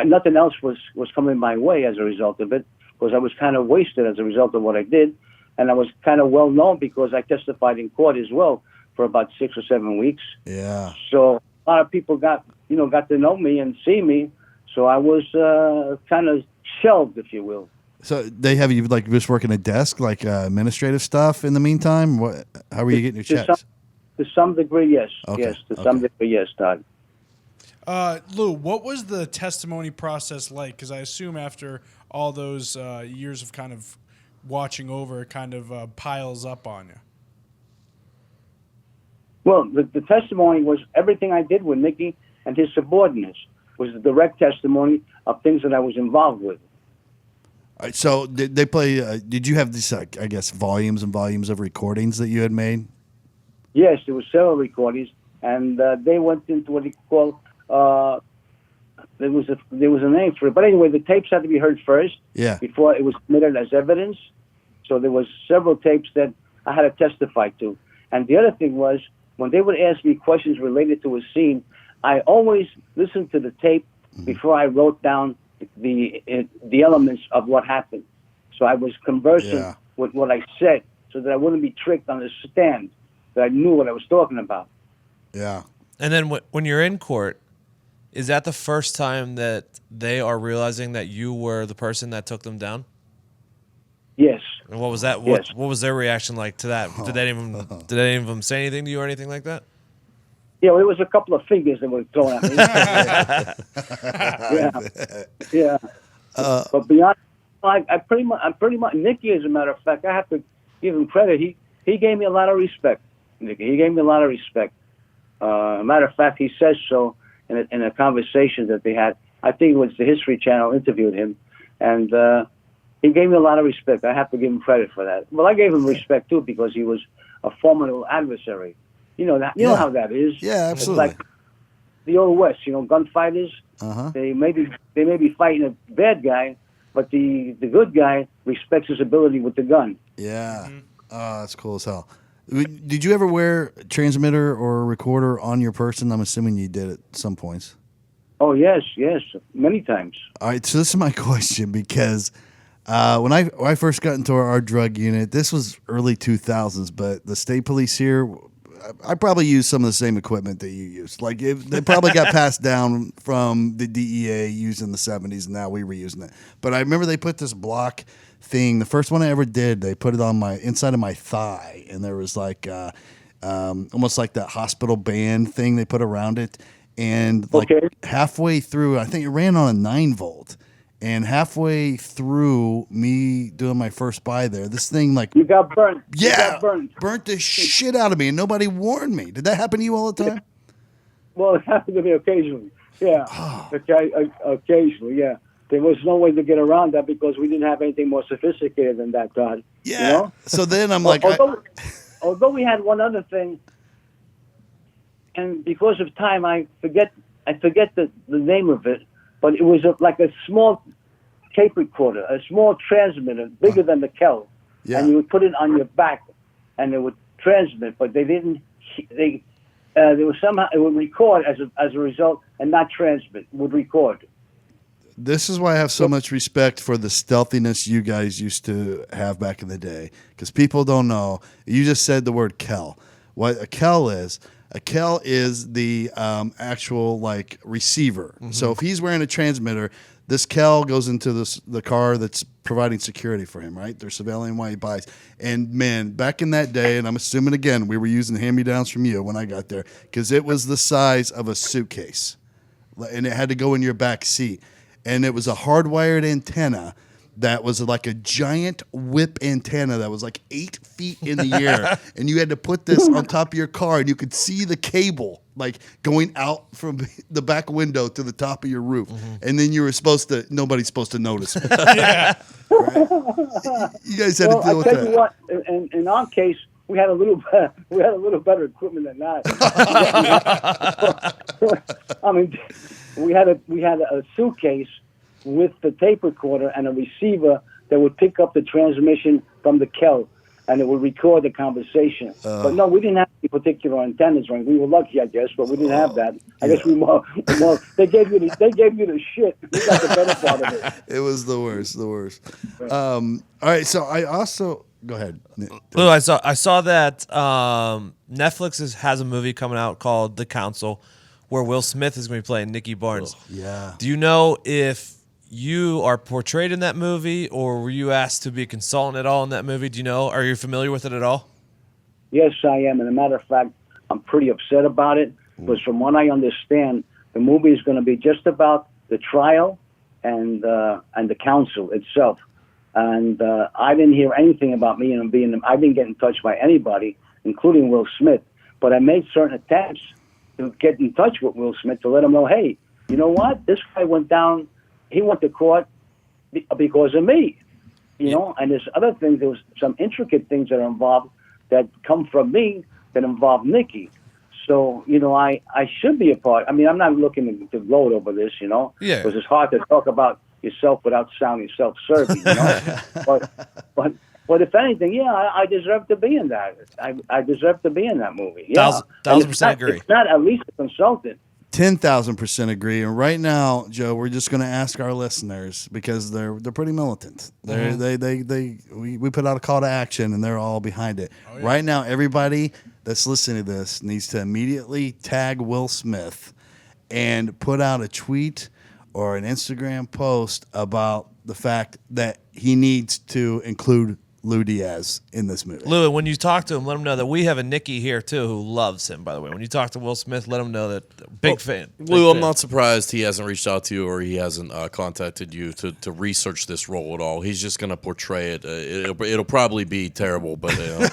nothing else was coming my way as a result of it, because I was kind of wasted as a result of what I did. And I was kind of well known because I testified in court as well for about 6 or 7 weeks. Yeah. So a lot of people got to know me and see me. So I was kind of shelved, if you will. So they have you like just working a desk, like administrative stuff in the meantime? How were you getting your checks? To some degree, yes. Okay. Yes, to some degree, yes, Todd. Lou, what was the testimony process like? Because I assume after all those years of kind of watching over, it kind of piles up on you. Well, the testimony was everything I did with Nicky and his subordinates was the direct testimony of things that I was involved with. All right, so did they play? Did you have these, I guess, volumes and volumes of recordings that you had made? Yes, there were several recordings, and they went into what you call there was a name for it. But anyway, the tapes had to be heard first before it was submitted as evidence. So there was several tapes that I had to testify to. And the other thing was, when they would ask me questions related to a scene, I always listened to the tape before I wrote down the elements of what happened. So I was conversant with what I said so that I wouldn't be tricked on the stand, that I knew what I was talking about. Yeah. And then when you're in court, is that the first time that they are realizing that you were the person that took them down? Yes. And what was that? Yes. What was their reaction like to that? Did any of them say anything to you or anything like that? Yeah, well, it was a couple of fingers that were thrown at me. Yeah. But beyond, I'm pretty much Nicky. As a matter of fact, I have to give him credit. He gave me a lot of respect. Nicky, he gave me a lot of respect. Matter of fact, he says so in a conversation that they had. I think it was the History Channel interviewed him, and he gave me a lot of respect. I have to give him credit for that. Well, I gave him respect too because he was a formidable adversary. You know that. You know how that is. Yeah, absolutely. It's like the old West. You know, gunfighters. They may be fighting a bad guy, but the good guy respects his ability with the gun. Yeah. Oh, that's cool as hell. Did you ever wear a transmitter or a recorder on your person? I'm assuming you did at some points. Oh yes, many times. All right, so this is my question because When I first got into our drug unit, this was early 2000s, but the state police here, I probably used some of the same equipment that you used. Like they probably got passed down from the DEA used in the 70s, and now we were using it. But I remember they put this block thing. The first one I ever did, they put it on my inside of my thigh, and there was like almost like that hospital band thing they put around it. And like halfway through, I think it ran on a 9-volt. And halfway through me doing my first buy there, this thing like You got burned. You yeah, got burned. burnt the shit out of me, and nobody warned me. Did that happen to you all the time? Well, it happened to me occasionally. Yeah. Okay, occasionally, yeah. There was no way to get around that because we didn't have anything more sophisticated than that, Todd. Yeah. You know? So then I'm like, although we had one other thing, and because of time, I forget the name of it, but it was like a small tape recorder, a small transmitter, bigger than the Kel, and you would put it on your back, and it would transmit, but they didn't. There was somehow it would record as a result, and not transmit. It would record. this is why I have so much respect for the stealthiness you guys used to have back in the day, because people don't know. You just said the word Kel. What a Kel is the actual like receiver. Mm-hmm. So if he's wearing a transmitter, this Kel goes into the car that's providing security for him, right? They're surveilling while he buys. And man, back in that day, and I'm assuming again, we were using hand-me-downs from you when I got there, because it was the size of a suitcase, and it had to go in your back seat. And it was a hardwired antenna that was like a giant whip antenna that was like 8 feet in the air. And you had to put this on top of your car, and you could see the cable like going out from the back window to the top of your roof. Mm-hmm. And then you were nobody's supposed to notice. Yeah. Right? You guys had to deal with that. I'll tell you what, in our case, we had a little better equipment than that. I mean, we had a suitcase with the tape recorder and a receiver that would pick up the transmission from the Kel, and it would record the conversation. But no, we didn't have any particular antennas. Right? We were lucky, I guess, but we didn't have that. I guess we more. They gave you the shit. We got the better part of it. It was the worst. Right. All right, so I also go ahead. Lou, I saw that Netflix has a movie coming out called The Council, where Will Smith is going to be playing Nicky Barnes. Yeah. Do you know if you are portrayed in that movie, or were you asked to be a consultant at all in that movie? Do you know? Are you familiar with it at all? Yes, I am. And as a matter of fact, I'm pretty upset about it, because from what I understand, the movie is going to be just about the trial and the council itself. And I didn't hear anything about me and being. I didn't get in touch by anybody, including Will Smith. But I made certain attempts to get in touch with Will Smith to let him know, hey, you know what? This guy went down. He went to court because of me, you know. And there's other things. There was some intricate things that are involved that come from me that involve Nicky. So, you know, I should be a part. I mean, I'm not looking to gloat over this, you know, because it's hard to talk about yourself without sounding self-serving, you know. But if anything, yeah, I deserve to be in that. I deserve to be in that movie. Yeah, 1,000% agree. It's not at least a consultant. 10,000% agree. And right now, Joe, we're just going to ask our listeners, because they're pretty militant. We put out a call to action, and they're all behind it. Oh, yeah. Right now, everybody that's listening to this needs to immediately tag Will Smith and put out a tweet or an Instagram post about the fact that he needs to include Lou Diaz in this movie. Lou, when you talk to him, let him know that we have a Nicky here too who loves him, by the way. When you talk to Will Smith, let him know that big fan. Lou, I'm not surprised he hasn't reached out to you, or he hasn't contacted you to research this role at all. He's just going to portray it. It'll probably be terrible, but as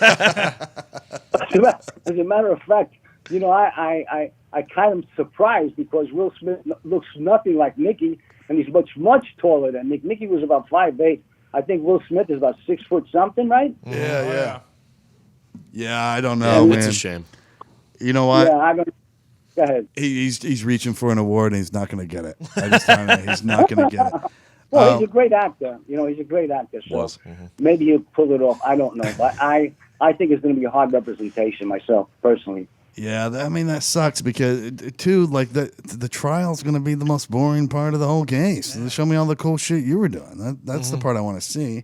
a matter of fact, you know, I kind of surprised, because Will Smith looks nothing like Nicky, and he's much taller than Nicky. Nicky was about 5'8". I think Will Smith is about 6 foot something, right? Yeah. I don't know, man. It's a shame. You know what? Yeah, I don't. Go ahead. He's reaching for an award, and he's not going to get it. I just tell you, he's not going to get it. Well, he's a great actor. You know, he's a great actor. So maybe he'll pull it off. I don't know, but I think it's going to be a hard representation myself, personally. Yeah, I mean that sucks because too, like the trial's going to be the most boring part of the whole case. Show me all the cool shit you were doing. That's the part I want to see.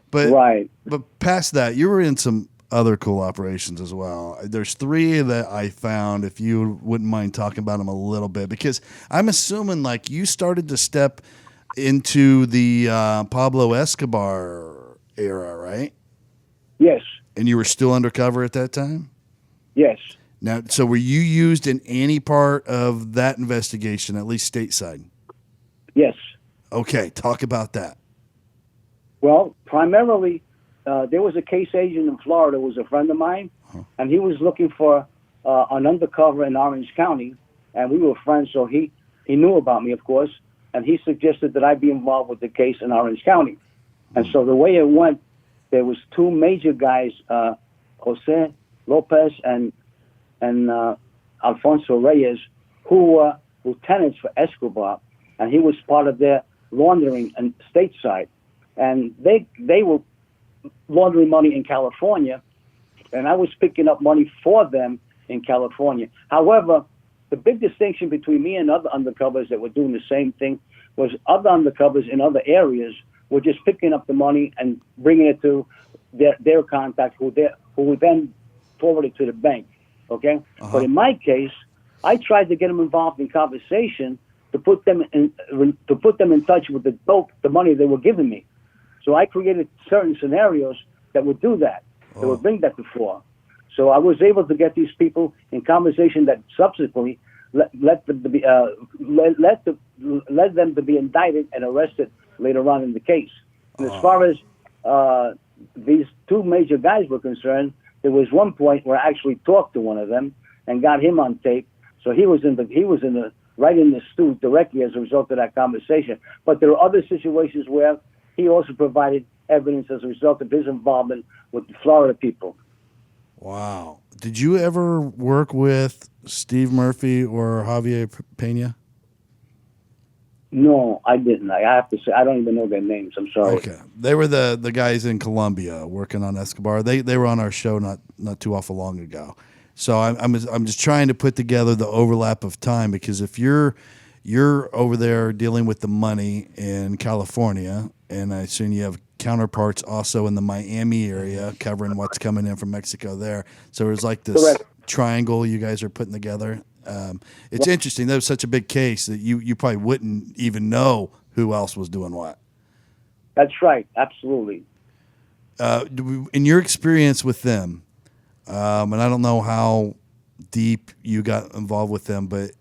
But Right. But past that, you were in some other cool operations as well. There's 3 that I found. If you wouldn't mind talking about them a little bit, because I'm assuming like you started to step into the Pablo Escobar era, right? Yes. And you were still undercover at that time? Yes. Now, so were you used in any part of that investigation, at least stateside? Yes. Okay, talk about that. Well, primarily, there was a case agent in Florida who was a friend of mine, and he was looking for an undercover in Orange County, and we were friends, so he knew about me, of course, and he suggested that I be involved with the case in Orange County. And so the way it went, there was 2 major guys, Jose Lopez and Alfonso Reyes, who were lieutenants for Escobar, and he was part of their laundering and stateside. And they were laundering money in California, and I was picking up money for them in California. However, the big distinction between me and other undercovers that were doing the same thing was other undercovers in other areas were just picking up the money and bringing it to their contact, who would then forward it to the bank. Okay, but in my case, I tried to get them involved in conversation to put them in touch with the money they were giving me. So I created certain scenarios that would do that. That would bring that to fore. So I was able to get these people in conversation that subsequently led them to be indicted and arrested later on in the case. And as far as these 2 major guys were concerned, there was one point where I actually talked to one of them and got him on tape. So he was right in the stew directly as a result of that conversation. But there are other situations where he also provided evidence as a result of his involvement with the Florida people. Wow. Did you ever work with Steve Murphy or Javier Pena? No, I didn't. I have to say, I don't even know their names. I'm sorry. Okay. They were the guys in Colombia working on Escobar. They were on our show not too awful long ago. So I'm just trying to put together the overlap of time, because if you're over there dealing with the money in California, and I assume you have counterparts also in the Miami area covering what's coming in from Mexico there. So it's like this triangle you guys are putting together. It's interesting. That was such a big case that you probably wouldn't even know who else was doing what. That's right. Absolutely. In your experience with them, and I don't know how deep you got involved with them, but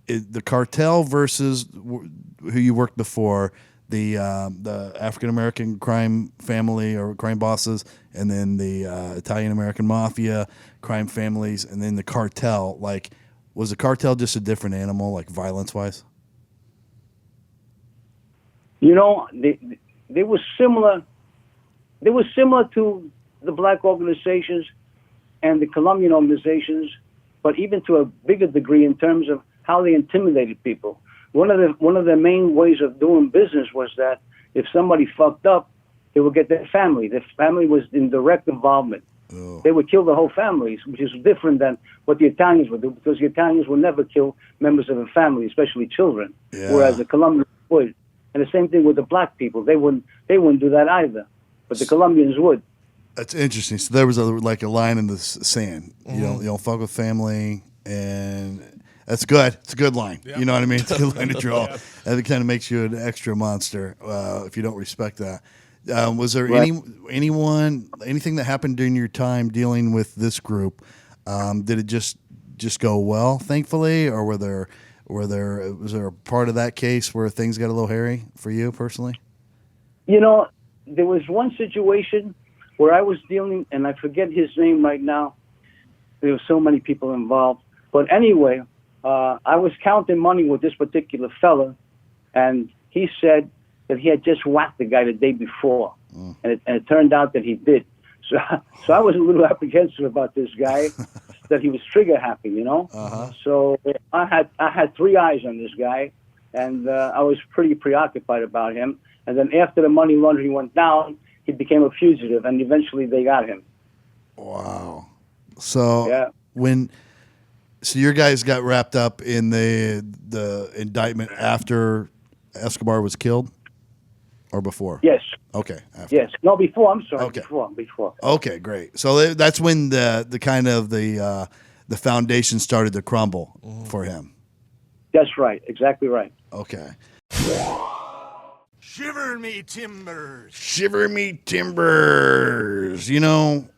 the cartel versus who you worked before, the African American crime family or crime bosses, and then the Italian American mafia crime families, and then the cartel. Like, was the cartel just a different animal, like violence wise? You know, they were similar. They were similar to the black organizations and the Colombian organizations, but even to a bigger degree in terms of how they intimidated people. One of the main ways of doing business was that if somebody fucked up, they would get their family. Their family was in direct involvement. Oh. They would kill the whole families, which is different than what the Italians would do, because the Italians would never kill members of a family, especially children, whereas the Colombians would. And the same thing with the black people. They wouldn't do that either, but the Colombians would. That's interesting. So there was a line in the sand. Mm-hmm. You don't fuck with family, and that's good. It's a good line. Yep. You know what I mean? It's a good line to draw. Yep. And it kind of makes you an extra monster if you don't respect that. Was there anything that happened during your time dealing with this group? Did it just go well, thankfully, or was there a part of that case where things got a little hairy for you personally? You know, there was one situation where I was dealing, and I forget his name right now. There were so many people involved. But anyway, I was counting money with this particular fella, and he said that he had just whacked the guy the day before, and it turned out that he did. So I was a little apprehensive about this guy, that he was trigger happy, you know. Uh-huh. So I had 3 eyes on this guy, and I was pretty preoccupied about him. And then after the money laundering went down, he became a fugitive, and eventually they got him. Wow. So when So your guys got wrapped up in the indictment after Escobar was killed, or before? Yes. Okay. After. Yes. No, before. I'm sorry. Okay. Before. Okay, great. So that's when the kind of the foundation started to crumble for him. That's right. Exactly right. Okay. Shiver me timbers. Shiver me timbers. You know,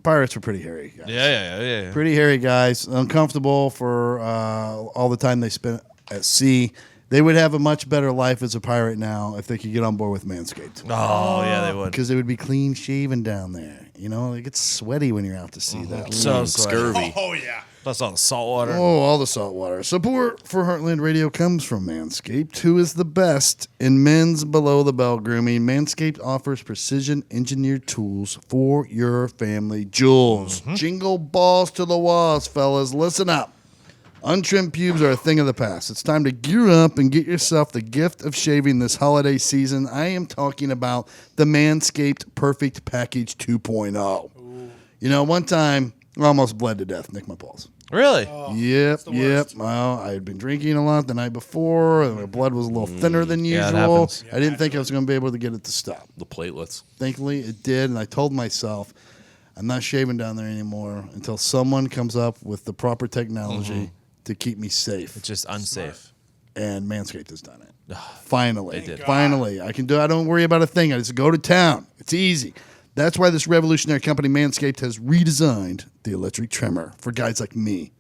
pirates were pretty hairy guys. Yeah. Pretty hairy guys. Uncomfortable for all the time they spent at sea. They would have a much better life as a pirate now if they could get on board with Manscaped. Oh, yeah, they would. Because they would be clean shaven down there. You know, it gets sweaty when you're out to sea. That So Scurvy. Oh yeah. That's all the salt water. Oh, all the salt water. Support for Heartland Radio comes from Manscaped, who is the best in men's below-the-belt grooming. Manscaped offers precision-engineered tools for your family jewels. Jingle balls to the walls, fellas. Listen up. Untrimmed pubes are a thing of the past. It's time to gear up and get yourself the gift of shaving this holiday season. I am talking about the Manscaped Perfect Package 2.0. You know, one time, I almost bled to death, nicked my balls. Really? Yep. Well, I had been drinking a lot the night before, and my blood was a little thinner than Yeah, it usual. happens. I didn't think I was going to be able to get it to stop. The platelets. Thankfully, it did, and I told myself, I'm not shaving down there anymore until someone comes up with the proper technology to keep me safe. It's just unsafe. And Manscaped has done it. Finally. They did. Finally. I don't worry about a thing. I just go to town. It's easy. That's why this revolutionary company, Manscaped, has redesigned the electric trimmer for guys like me.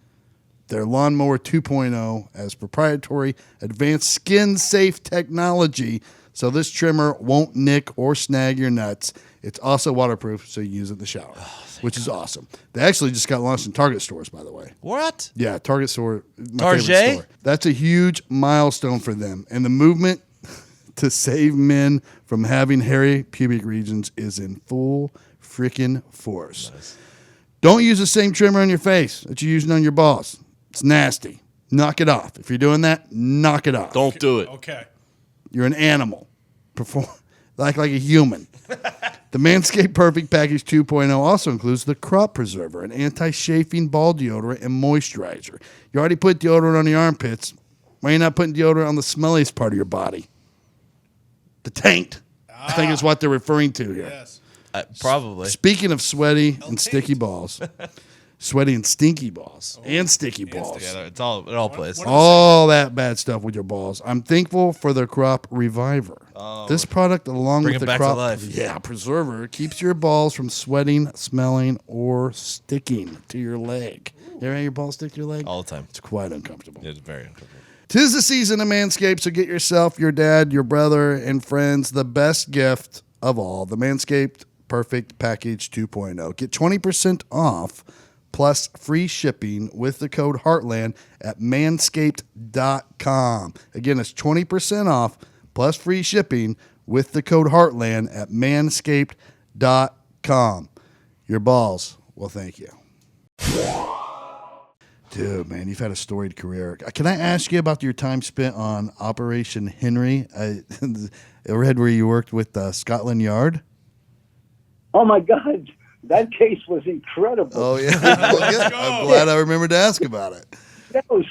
Their Lawnmower 2.0 has proprietary advanced skin-safe technology, so this trimmer won't nick or snag your nuts. It's also waterproof, so you use it in the shower, which is awesome. They actually just got launched in Target stores, by the way. What? Yeah, Target store, my Target? favorite store. That's a huge milestone for them. And the movement to save men from having hairy pubic regions is in full freaking force. Nice. Don't use the same trimmer on your face that you're using on your balls. It's nasty. Knock it off. If you're doing that, knock it off. Don't do it. Okay. You're an animal. Perform like a human. The Manscaped Perfect Package 2.0 also includes the Crop Preserver, an anti-chafing ball deodorant and moisturizer. You already put deodorant on your armpits. Why are you not putting deodorant on the smelliest part of your body? The taint, I think is what they're referring to here. Yes. Probably. Speaking of sweaty and sticky balls, sweaty and stinky balls, and sticky balls. Yeah, it all plays. All that bad stuff with your balls. I'm thankful for the Crop Reviver. This product, along Bring with it the back to Crop life. Preserver, keeps your balls from sweating, smelling, or sticking to your leg. You ever had your balls stick to your leg? All the time. It's quite uncomfortable. It's very uncomfortable. 'Tis the season of Manscaped, so get yourself, your dad, your brother, and friends the best gift of all, the Manscaped Perfect Package 2.0. Get 20% off plus free shipping with the code Heartland at manscaped.com. Again, it's 20% off plus free shipping with the code Heartland at manscaped.com. Your balls will thank you. Dude, man, you've had a storied career. Can I ask you about your time spent on Operation Henry? I read where you worked with Scotland Yard. Oh my God, that case was incredible. Oh yeah, I'm glad I remembered to ask about it. That was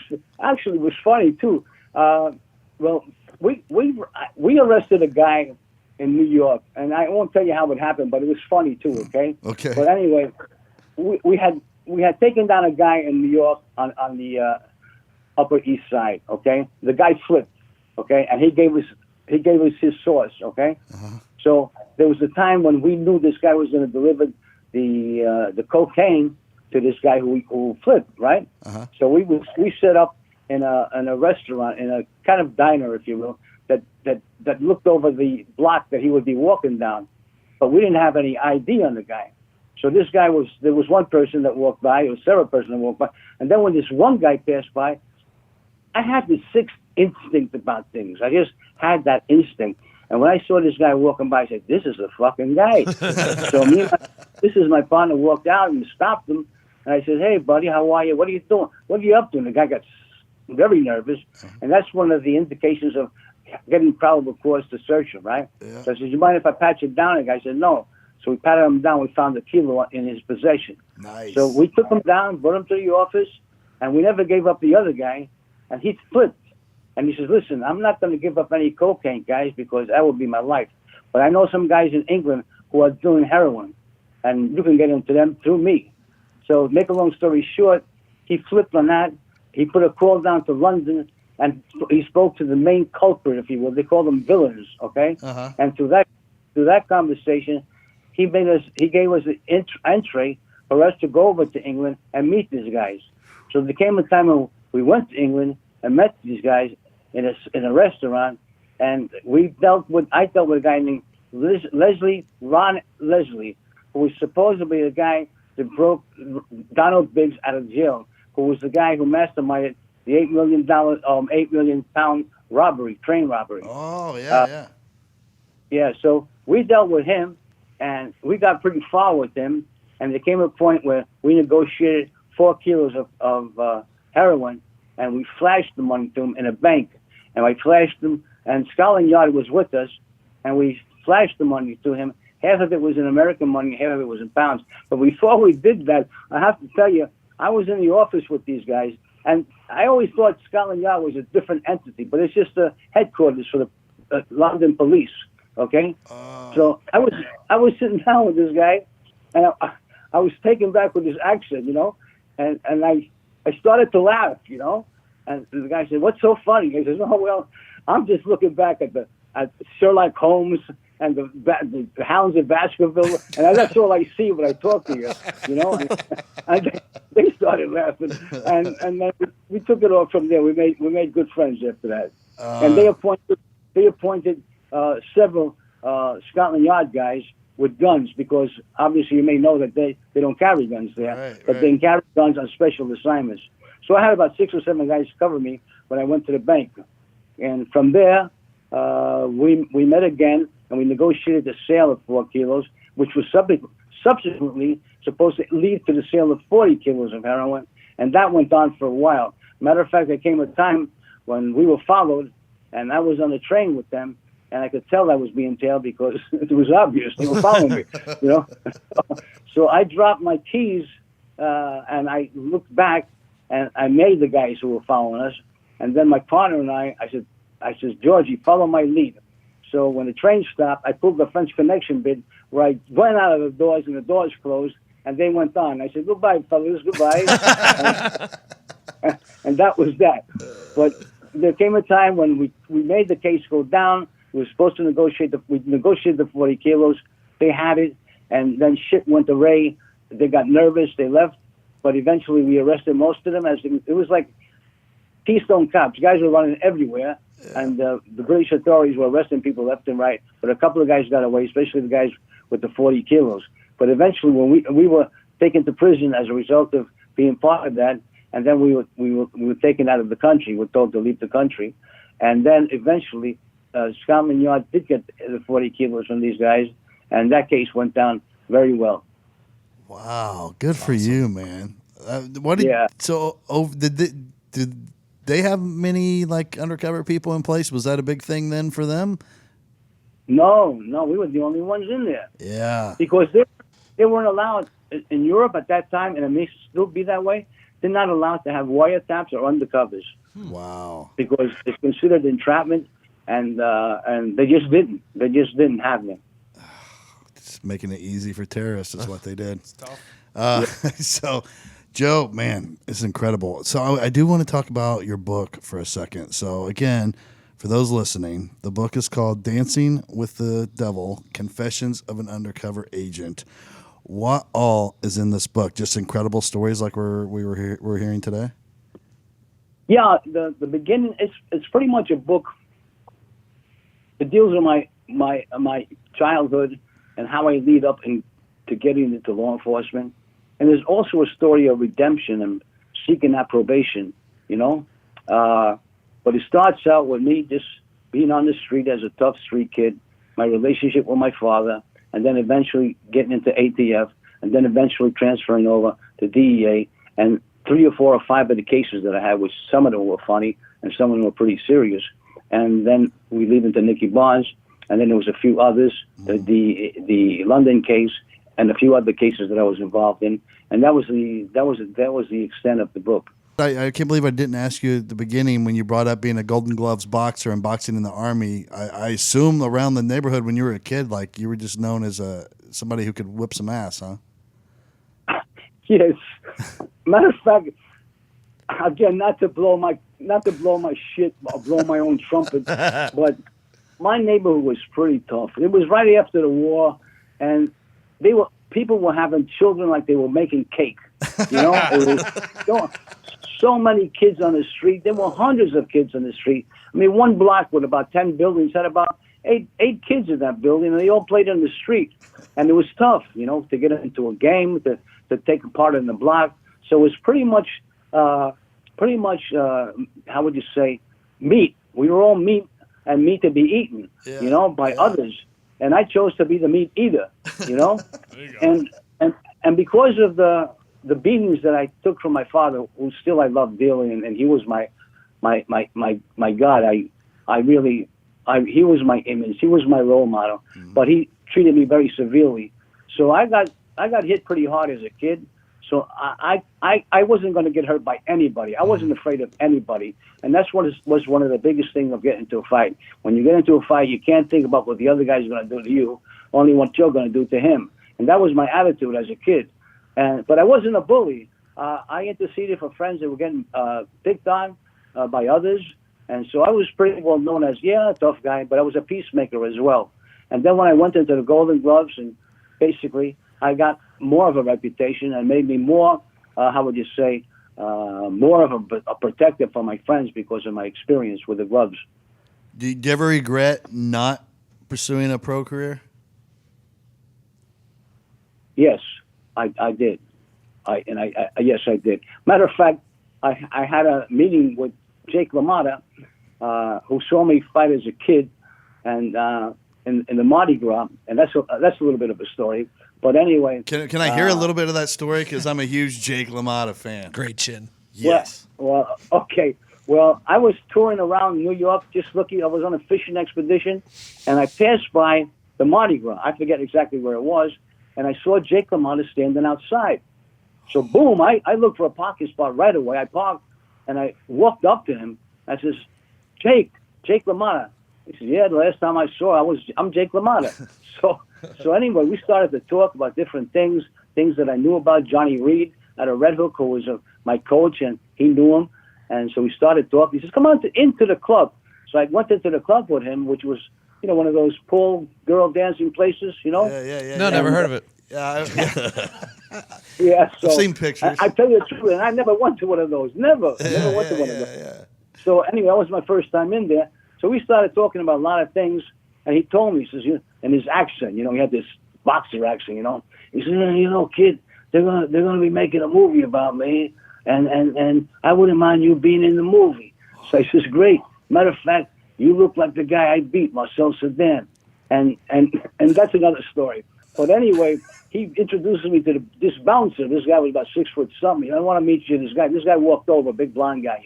funny too. Well, we arrested a guy in New York, and I won't tell you how it happened, but it was funny too. Okay. Okay. But anyway, we had taken down a guy in New York on the Upper East Side. Okay. The guy flipped. Okay, and he gave us his source. Okay. Uh-huh. So there was a time when we knew this guy was going to deliver the cocaine to this guy who flipped, right? Uh-huh. So we set up in a restaurant, in a kind of diner, if you will, that looked over the block that he would be walking down, but we didn't have any ID on the guy. So there was one person that walked by, it was several persons that walked by, and then when this one guy passed by, I had this sixth instinct about things. I just had that instinct. And when I saw this guy walking by, I said, "This is the fucking guy." So this is my partner, walked out and stopped him. And I said, "Hey, buddy, how are you? What are you doing? What are you up to?" And the guy got very nervous. And that's one of the indications of getting probable cause to search him, right? Yeah. So I said, "You mind if I pat you down?" And the guy said, "No." So we patted him down. We found a kilo in his possession. Nice. So we took him down, brought him to the office. and we never gave up the other guy, and he flipped. And he says, listen, I'm not going to give up any cocaine, guys, because that would be my life. But I know some guys in England who are doing heroin, and you can get into them through me. So make a long story short, he flipped on that. He put a call down to London, and he spoke to the main culprit, if you will. They call them villains, okay? Uh-huh. And through that conversation, he gave us an entry for us to go over to England and meet these guys. So there came a time when we went to England and met these guys in a restaurant, and I dealt with a guy named Ron Leslie, who was supposedly the guy that broke Donald Biggs out of jail, who was the guy who masterminded the $8 million pound robbery, train robbery. Oh, yeah. Yeah, so we dealt with him, and we got pretty far with him, and there came a point where we negotiated 4 kilos of heroin, and we flashed the money to him in a bank. And I flashed them, and Scotland Yard was with us, and we flashed the money to him. Half of it was in American money, half of it was in pounds. But before we did that, I have to tell you, I was in the office with these guys, and I always thought Scotland Yard was a different entity, but it's just the headquarters for the London police, okay? So I was sitting down with this guy, and I was taken back with his accent, and I started to laugh, and the guy said, "What's so funny?" He says, "Oh, well, I'm just looking back at Sherlock Holmes and the Hounds of Baskerville, and that's all I see when I talk to you, And they started laughing, and then we took it off from there. We made good friends after that, and they appointed several Scotland Yard guys with guns, because obviously you may know that they don't carry guns there, but they can carry guns on special assignments. So I had about 6 or 7 guys cover me when I went to the bank. And from there, we met again, and we negotiated the sale of 4 kilos, which was subsequently supposed to lead to the sale of 40 kilos of heroin. And that went on for a while. Matter of fact, there came a time when we were followed, and I was on the train with them, and I could tell I was being tailed because it was obvious. They were following me, So I dropped my keys, and I looked back, and I made the guys who were following us. And then my partner and I said, "Georgie, follow my lead." So when the train stopped, I pulled the French Connection bit where I went out of the doors, and the doors closed, and they went on. I said, "Goodbye, fellas, goodbye." and that was that. But there came a time when we made the case go down. We were supposed to negotiate we negotiated the 40 kilos. They had it, and then shit went awry. They got nervous. They left. But eventually we arrested most of them. It was like Keystone Cops. Guys were running everywhere, and the British authorities were arresting people left and right. But a couple of guys got away, especially the guys with the 40 kilos. But eventually when we were taken to prison as a result of being part of that, and then we were taken out of the country. We were told to leave the country. And then eventually Scotland Yard did get the 40 kilos from these guys, and that case went down very well. Wow, good for you, man. Did they have many undercover people in place? Was that a big thing then for them? No, we were the only ones in there. Yeah, because they weren't allowed in Europe at that time, and it may still be that way. They're not allowed to have wiretaps or undercovers. Wow, because it's considered entrapment, and they just didn't. They just didn't have them. Just making it easy for terrorists is what they did. It's tough. So, Joe, man, it's incredible. So I do want to talk about your book for a second. So again, for those listening, the book is called Dancing with the Devil, Confessions of an Undercover Agent. What all is in this book? Just incredible stories like we're hearing today? Yeah, the beginning, it's pretty much a book. It deals with my childhood and how I lead up to getting into law enforcement. And there's also a story of redemption and seeking that probation, But it starts out with me just being on the street as a tough street kid, my relationship with my father, and then eventually getting into ATF, and then eventually transferring over to DEA. And 3 or 4 or 5 of the cases that I had, which some of them were funny and some of them were pretty serious. And then we lead into Nicky Barnes, and then there was a few others, the London case, and a few other cases that I was involved in, and that was the extent of the book. I can't believe I didn't ask you at the beginning when you brought up being a Golden Gloves boxer and boxing in the Army. I assume around the neighborhood when you were a kid, like you were just known as somebody who could whip some ass, huh? Yes. Matter of fact, again, not to blow my shit or blow my own trumpet, but my neighborhood was pretty tough. It was right after the war, and people were having children like they were making cake. You know, it was so many kids on the street. There were hundreds of kids on the street. I mean, one block with about 10 buildings had about eight kids in that building, and they all played on the street. And it was tough, you know, to get into a game, to take a part in the block. So it was pretty much, how would you say, meat. We were all meat and meat to be eaten, you know, by others. And I chose to be the meat eater, you know. And because of the beatings that I took from my father, who still I love dearly, and he was my God. He was my image. He was my role model. But he treated me very severely. So I got hit pretty hard as a kid. So I wasn't going to get hurt by anybody. I wasn't afraid of anybody. And that's what was one of the biggest things of getting into a fight. When you get into a fight, you can't think about what the other guy's going to do to you, only what you're going to do to him. And that was my attitude as a kid. But I wasn't a bully. I interceded for friends that were getting picked on by others. And so I was pretty well known as, a tough guy, but I was a peacemaker as well. And then when I went into the Golden Gloves, and basically I got more of a reputation and made me more, more of a protector for my friends because of my experience with the gloves. Do you ever regret not pursuing a pro career? Yes, I did. Yes, I did. Matter of fact, I had a meeting with Jake LaMotta, who saw me fight as a kid, and in the Mardi Gras, and that's a little bit of a story. But anyway, can I hear a little bit of that story? Because I'm a huge Jake LaMotta fan. Great chin. Yes. Well, okay. Well, I was touring around New York, just looking. I was on a fishing expedition, and I passed by the Mardi Gras. I forget exactly where it was, and I saw Jake LaMotta standing outside. So, boom! I looked for a parking spot right away. I parked, and I walked up to him. I says, Jake LaMotta. He said, yeah, the last time I saw, I'm Jake LaMotta. So anyway, we started to talk about different things that I knew about. Johnny Reed at a Red Hook, who was my coach, and he knew him. And so we started talking. He says, come on into the club. So I went into the club with him, which was, one of those pool girl dancing places, Yeah. No, never heard of it. Yeah, so I've seen pictures. I tell you the truth, and I never went to one of those. Never went to one of those. Yeah. So anyway, that was my first time in there. So we started talking about a lot of things, and he told me, he says, in his accent, he had this boxer accent, He said, kid, they're gonna be making a movie about me, and I wouldn't mind you being in the movie. So I says, great. Matter of fact, you look like the guy I beat, Marcel Sedan, and that's another story. But anyway, he introduced me to this bouncer. This guy was about 6 foot something. I want to meet you. This guy walked over, big blonde guy,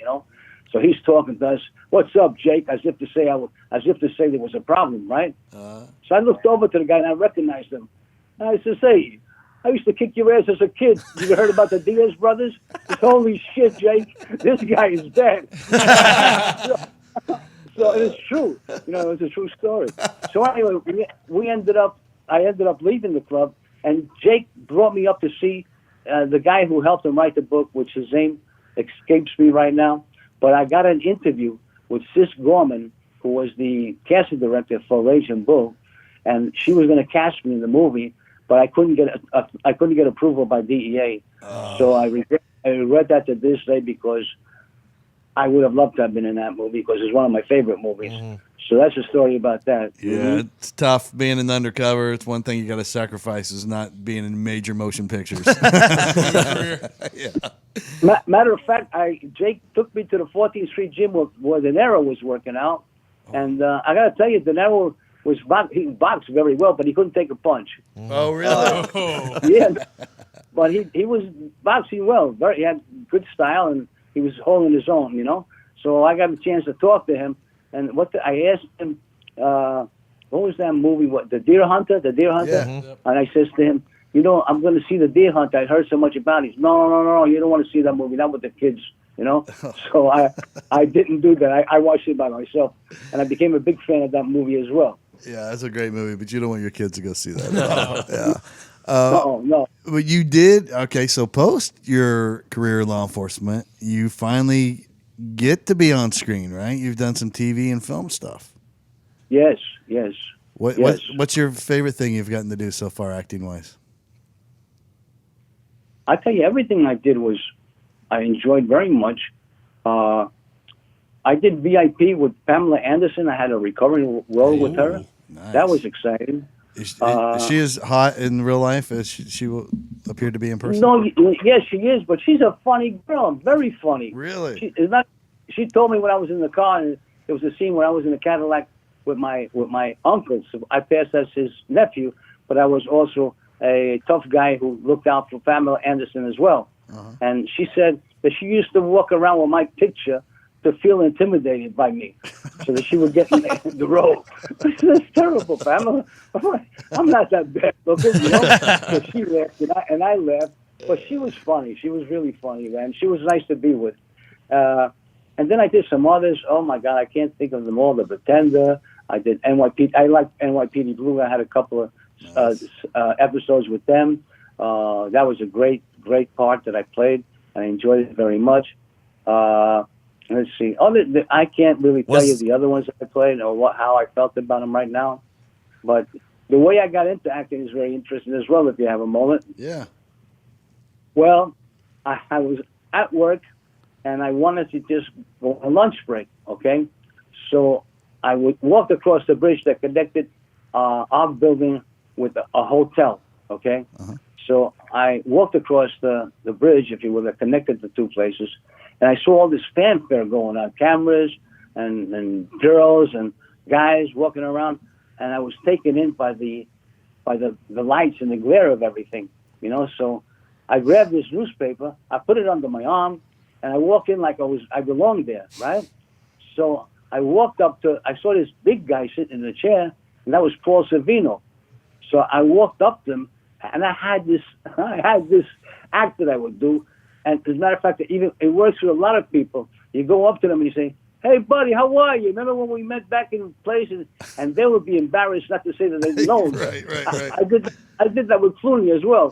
So he's talking to us. What's up, Jake? As if to say there was a problem, right? So I looked over to the guy and I recognized him. And I says, hey, I used to kick your ass as a kid. You heard about the Diaz brothers? He says, holy shit, Jake, this guy is dead. So it's true. It's a true story. So anyway, I ended up leaving the club, and Jake brought me up to see the guy who helped him write the book, which his name escapes me right now. But I got an interview with Sis Gorman, who was the casting director for Raging Bull, and she was going to cast me in the movie, but I couldn't get approval by DEA. So I regret that to this day, because I would have loved to have been in that movie, because it's one of my favorite movies. Mm-hmm. So that's a story about that. Yeah, It's tough being in Undercover. It's one thing you got to sacrifice is not being in major motion pictures. Matter of fact, Jake took me to the 14th Street gym where De Niro was working out, and I got to tell you, De Niro he boxed very well, but he couldn't take a punch. Oh, really? Yeah, but he was boxing well. He had good style, and he was holding his own, So I got a chance to talk to him. And I asked him, what was that movie? The Deer Hunter? Yeah. And I says to him, I'm going to see The Deer Hunter. I heard so much about it. No, you don't want to see that movie. Not with the kids. you know. So I didn't do that. I watched it by myself, and I became a big fan of that movie as well. Yeah, that's a great movie, but you don't want your kids to go see that. Yeah. No. But you did, okay, so post your career in law enforcement, you finally get to be on screen, right? You've done some TV and film stuff. Yes. What's your favorite thing you've gotten to do so far, acting-wise? I tell you, everything I did I enjoyed very much. I did VIP with Pamela Anderson. I had a recurring role with her. Nice. That was exciting. Is she as hot in real life as she will appear to be in person? No, yes, she is, but she's a funny girl, very funny. Really? She told me when I was in the car, and there was a scene where I was in a Cadillac with my uncle. So I passed as his nephew, but I was also a tough guy who looked out for Pamela Anderson as well. Uh-huh. And she said that she used to walk around with my picture to feel intimidated by me, so that she would get in the role. That's terrible, Pamela. I'm not that bad looking, you know. So she laughed, and I laughed. But she was funny. She was really funny, man. She was nice to be with. And then I did some others. Oh my God, I can't think of them all. The Pretender. I did NYPD. I liked NYPD Blue. I had a couple of episodes with them. That was a great part that I played. I enjoyed it very much. Let's see. I can't really tell you the other ones that I played or how I felt about them right now. But the way I got into acting is very interesting as well, if you have a moment. Yeah. Well, I was at work, and I wanted to just go on lunch break, okay? So I walked across the bridge that connected our building with a hotel, okay? Uh-huh. So I walked across the bridge, if you will, that connected the two places, and I saw all this fanfare going on, cameras and girls and guys walking around, and I was taken in by the lights and the glare of everything, you know. So I grabbed this newspaper, I put it under my arm, and I walked in like I belonged there, right? So I walked I saw this big guy sitting in a chair, and that was Paul Savino. So I walked up to him, and I had this act that I would do. And as a matter of fact, it works with a lot of people. You go up to them and you say, "Hey, buddy, how are you? Remember when we met back in places?" And they would be embarrassed not to say that they know. Right. I did that with Clooney as well.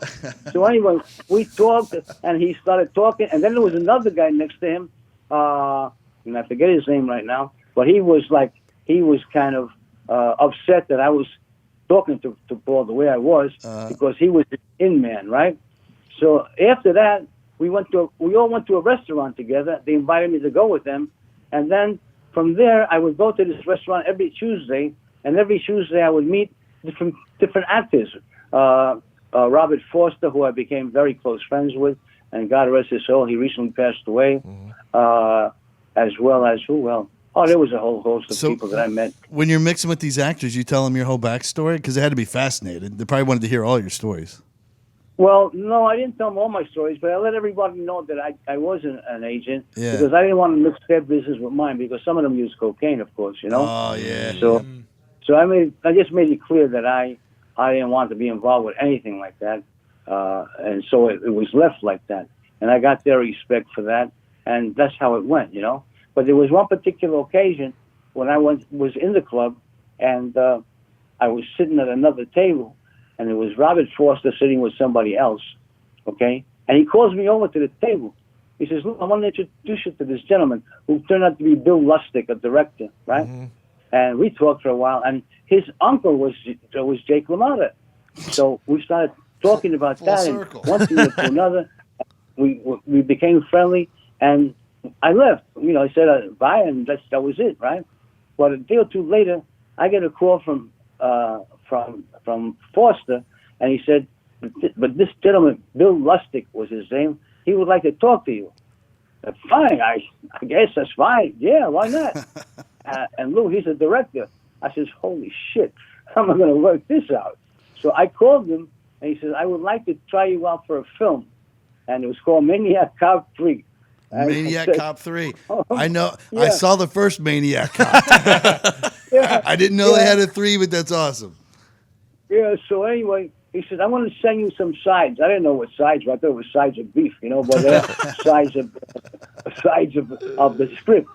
So anyway, we talked, and he started talking. And then there was another guy next to him, and I forget his name right now, but he was kind of upset that I was talking to Paul the way I was, because he was the in man, right? So after that, we all went to a restaurant together. They invited me to go with them. And then from there, I would go to this restaurant every Tuesday, and every Tuesday I would meet different actors. Robert Foster, who I became very close friends with, and God rest his soul, he recently passed away. As well as there was a whole host of people that I met. When you're mixing with these actors, you tell them your whole backstory? Because they had to be fascinated. They probably wanted to hear all your stories. Well, no, I didn't tell them all my stories, but I let everybody know that I was an agent, because I didn't want to mix their business with mine, because some of them use cocaine, of course, you know. Oh yeah. So I just made it clear that I didn't want to be involved with anything like that, and so it was left like that, and I got their respect for that, and that's how it went, you know. But there was one particular occasion when I was in the club, and I was sitting at another table, and it was Robert Foster sitting with somebody else, okay? And he calls me over to the table. He says, "Look, I want to introduce you to this gentleman who turned out to be Bill Lustig, a director, right?" Mm-hmm. And we talked for a while, and his uncle was Jake LaMotta. So we started talking about Full that, circle. and one thing led to another. We became friendly, and I left. You know, I said bye, and that was it, right? But a day or two later, I get a call from Foster, and he said, "But this gentleman, Bill Lustig was his name, he would like to talk to you." Fine, I guess that's fine. Yeah, why not? And Lou, he's a director. I says, "Holy shit, how am I going to work this out?" So I called him, and he says, "I would like to try you out for a film," and it was called Maniac Cop 3. And Maniac I said, Cop 3. "Oh, I know. yeah." I saw the first Maniac Cop. Yeah. I didn't know they had a 3, but that's awesome. Yeah, so anyway, He said, I want to send you some sides. I didn't know what sides were. I thought it was sides of beef, but they're sides of the script,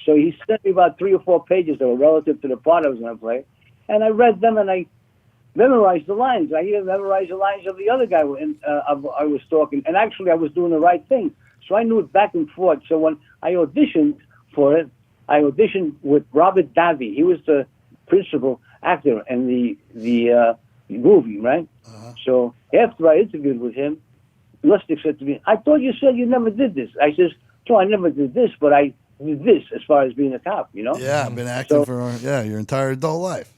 So he sent me about 3 or 4 pages that were relative to the part I was going to play. And I read them and I memorized the lines. I even memorized the lines of the other guy I was talking. And actually, I was doing the right thing. So I knew it back and forth. So when I auditioned for it, I auditioned with Robert Davi. He was the principal actor in the movie, right? So after I interviewed with him, Lustig said to me, I thought you said you never did this. I says, no, I never did this, but I did this as far as being a cop, Yeah, I've been acting for your entire adult life.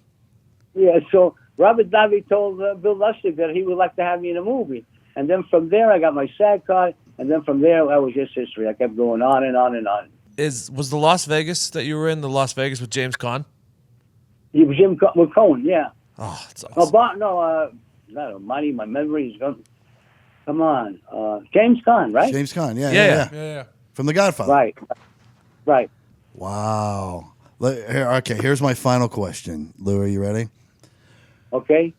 Yeah, so Robert Davi told Bill Lustig that he would like to have me in a movie. And then from there, I got my SAG card, and then from there, that was just history. I kept going on and on and on. Was the Las Vegas that you were in, the Las Vegas with James Caan? He was Jim Cohen, yeah. Oh, that's awesome. Not Almighty, my memory is gone. Come on. James Caan, right? James Caan, Yeah. From The Godfather. Right. Wow. Here's my final question. Lou, are you ready? Okay.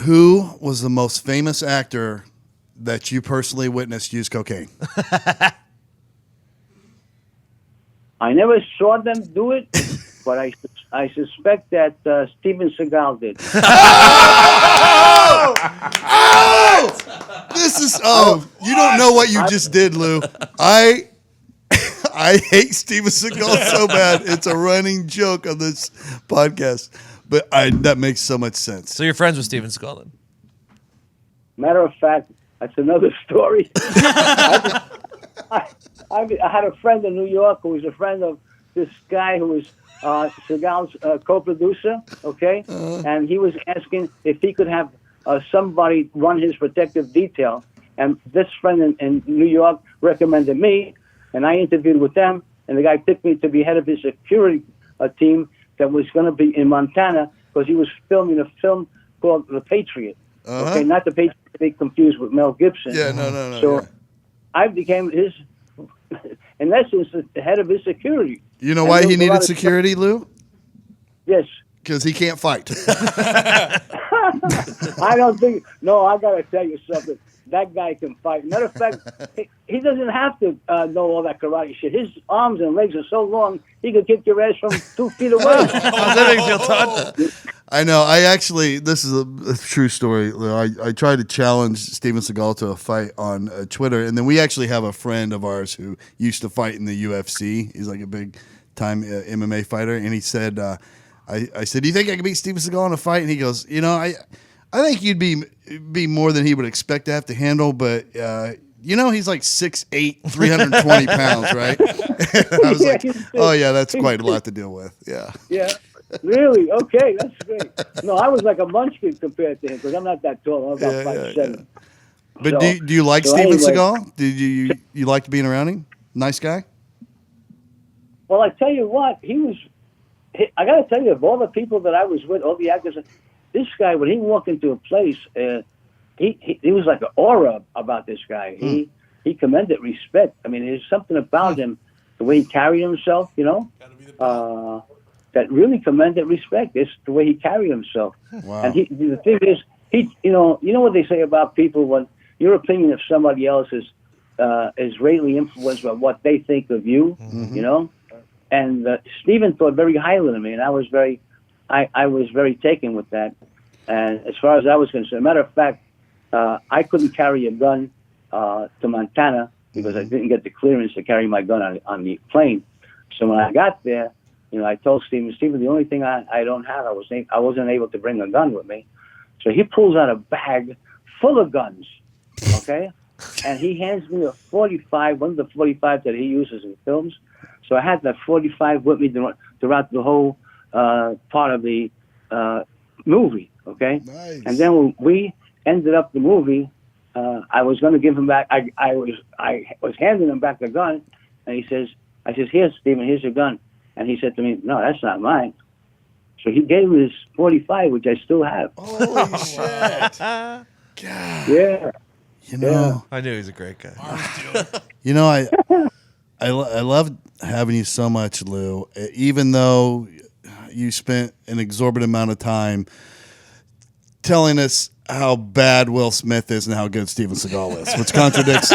Who was the most famous actor that you personally witnessed use cocaine? I never saw them do it, but I suspect that Steven Seagal did. You don't know what you just did, Lou. I hate Steven Seagal so bad. It's a running joke on this podcast, but that makes so much sense. So you're friends with Steven Seagal then? Matter of fact, that's another story. I had a friend in New York who was a friend of this guy who was Seagal's co-producer, okay? And he was asking if he could have somebody run his protective detail. And this friend in New York recommended me, and I interviewed with them, and the guy picked me to be head of his security team that was going to be in Montana because he was filming a film called The Patriot. Okay, not The Patriot to be confused with Mel Gibson. Yeah, no. So I became his, in essence, the head of his security. You know why he needed security, Lou? Yes. Because he can't fight. I don't think. No, I got to tell you something. That guy can fight. Matter of fact, he doesn't have to know all that karate shit. His arms and legs are so long, he could kick your ass from 2 feet away. I know. This is a true story. I tried to challenge Steven Seagal to a fight on Twitter, and then we actually have a friend of ours who used to fight in the UFC. He's like a big time MMA fighter, and he said, I said, do you think I can beat Steven Seagal in a fight? And he goes, I think you'd be more than he would expect to have to handle, but he's like 6'8", 320 pounds, right? I was like, oh yeah, that's quite a lot to deal with. Yeah. Yeah. Really? Okay, that's great. No, I was like a munchkin compared to him because I'm not that tall. I'm about 5'7". But So- do you like so Steven anyway. Seagal? Did you liked being around him? Nice guy. Well, I tell you what, I got to tell you, of all the people that I was with, all the actors, this guy, when he walked into a place, he was like an aura about this guy. He commanded respect. I mean, there's something about him, the way he carried himself, that really commanded respect. It's the way he carried himself. Wow. And the thing is, you know what they say about people when your opinion of somebody else is greatly influenced by what they think of you, And Steven thought very highly of me, and I was very taken with that. And as far as I was concerned, matter of fact, I couldn't carry a gun to Montana because I didn't get the clearance to carry my gun on the plane. So when I got there, I told Steven, the only thing I don't have, I wasn't able to bring a gun with me. So he pulls out a bag full of guns, okay? And he hands me a 45, one of the 45 that he uses in films. So I had that 45 with me throughout the whole part of the movie, okay? Nice. And then when we ended up the movie, I was going to give him back. I was handing him back the gun, and I says, "Here, Steven, here's your gun." And he said to me, "No, that's not mine." So he gave me this 45, which I still have. Holy shit! God. Yeah. I knew he was a great guy. I love having you so much, Lou. Even though you spent an exorbitant amount of time telling us how bad Will Smith is and how good Steven Seagal is, which contradicts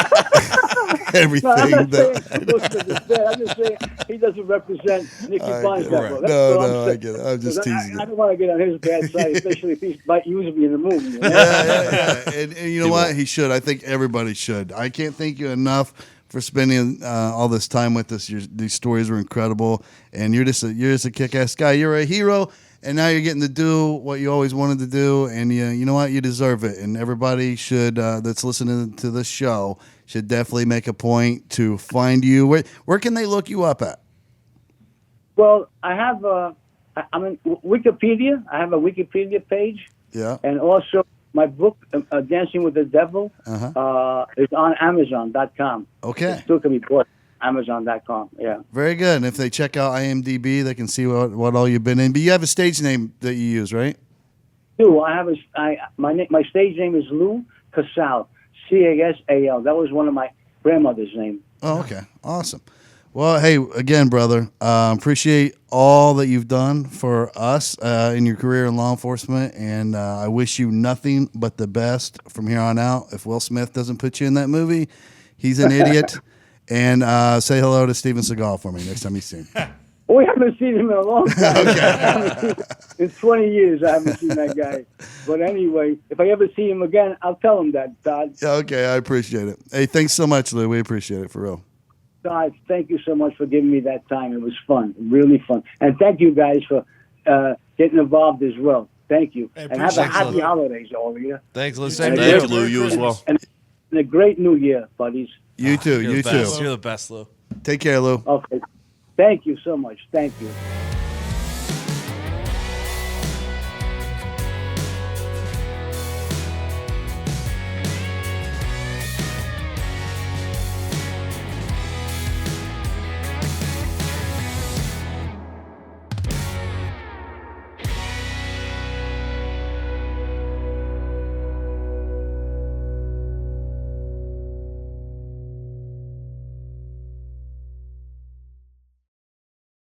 everything. No, I'm not that, saying Will Smith is bad. I'm just saying he doesn't represent Nicky Barnes that well. That's no, what I'm I saying. get it. I'm just teasing I don't want to get on his bad side, especially if he might use me in the movie. You know? yeah. And you know what? He should. I think everybody should. I can't thank you enough for spending all this time with us. These stories were incredible, and you're just a kick-ass guy. You're a hero, and now you're getting to do what you always wanted to do, and you know what? You deserve it. And everybody should that's listening to this show should definitely make a point to find you. Where can they look you up at? Well, I'm in Wikipedia. I have a Wikipedia page. Yeah. And also my book, Dancing with the Devil, is on Amazon.com. Okay. It still can be bought on Amazon.com. Yeah. Very good. And if they check out IMDb, they can see what all you've been in. But you have a stage name that you use, right? My stage name is Lou Casal, Casal. That was one of my grandmother's names. Oh, okay. Awesome. Well, hey, again, brother, appreciate all that you've done for us in your career in law enforcement, and I wish you nothing but the best from here on out. If Will Smith doesn't put you in that movie, he's an idiot. And say hello to Steven Seagal for me next time you see him. We haven't seen him in a long time. In 20 years, I haven't seen that guy. But anyway, if I ever see him again, I'll tell him that, Todd. Okay, I appreciate it. Hey, thanks so much, Lou. We appreciate it, for real. Todd, thank you so much for giving me that time. It was fun, really fun. And thank you guys for getting involved as well. Thank you. Hey, and have a appreciate happy it. holidays, all of you. Thanks, Lou. And Same to Thank you, you. Lou. You as well. And a great new year, buddies. You too. You're You the best. too. You're the best, Lou. Take care, Lou. Okay. Thank you so much. Thank you.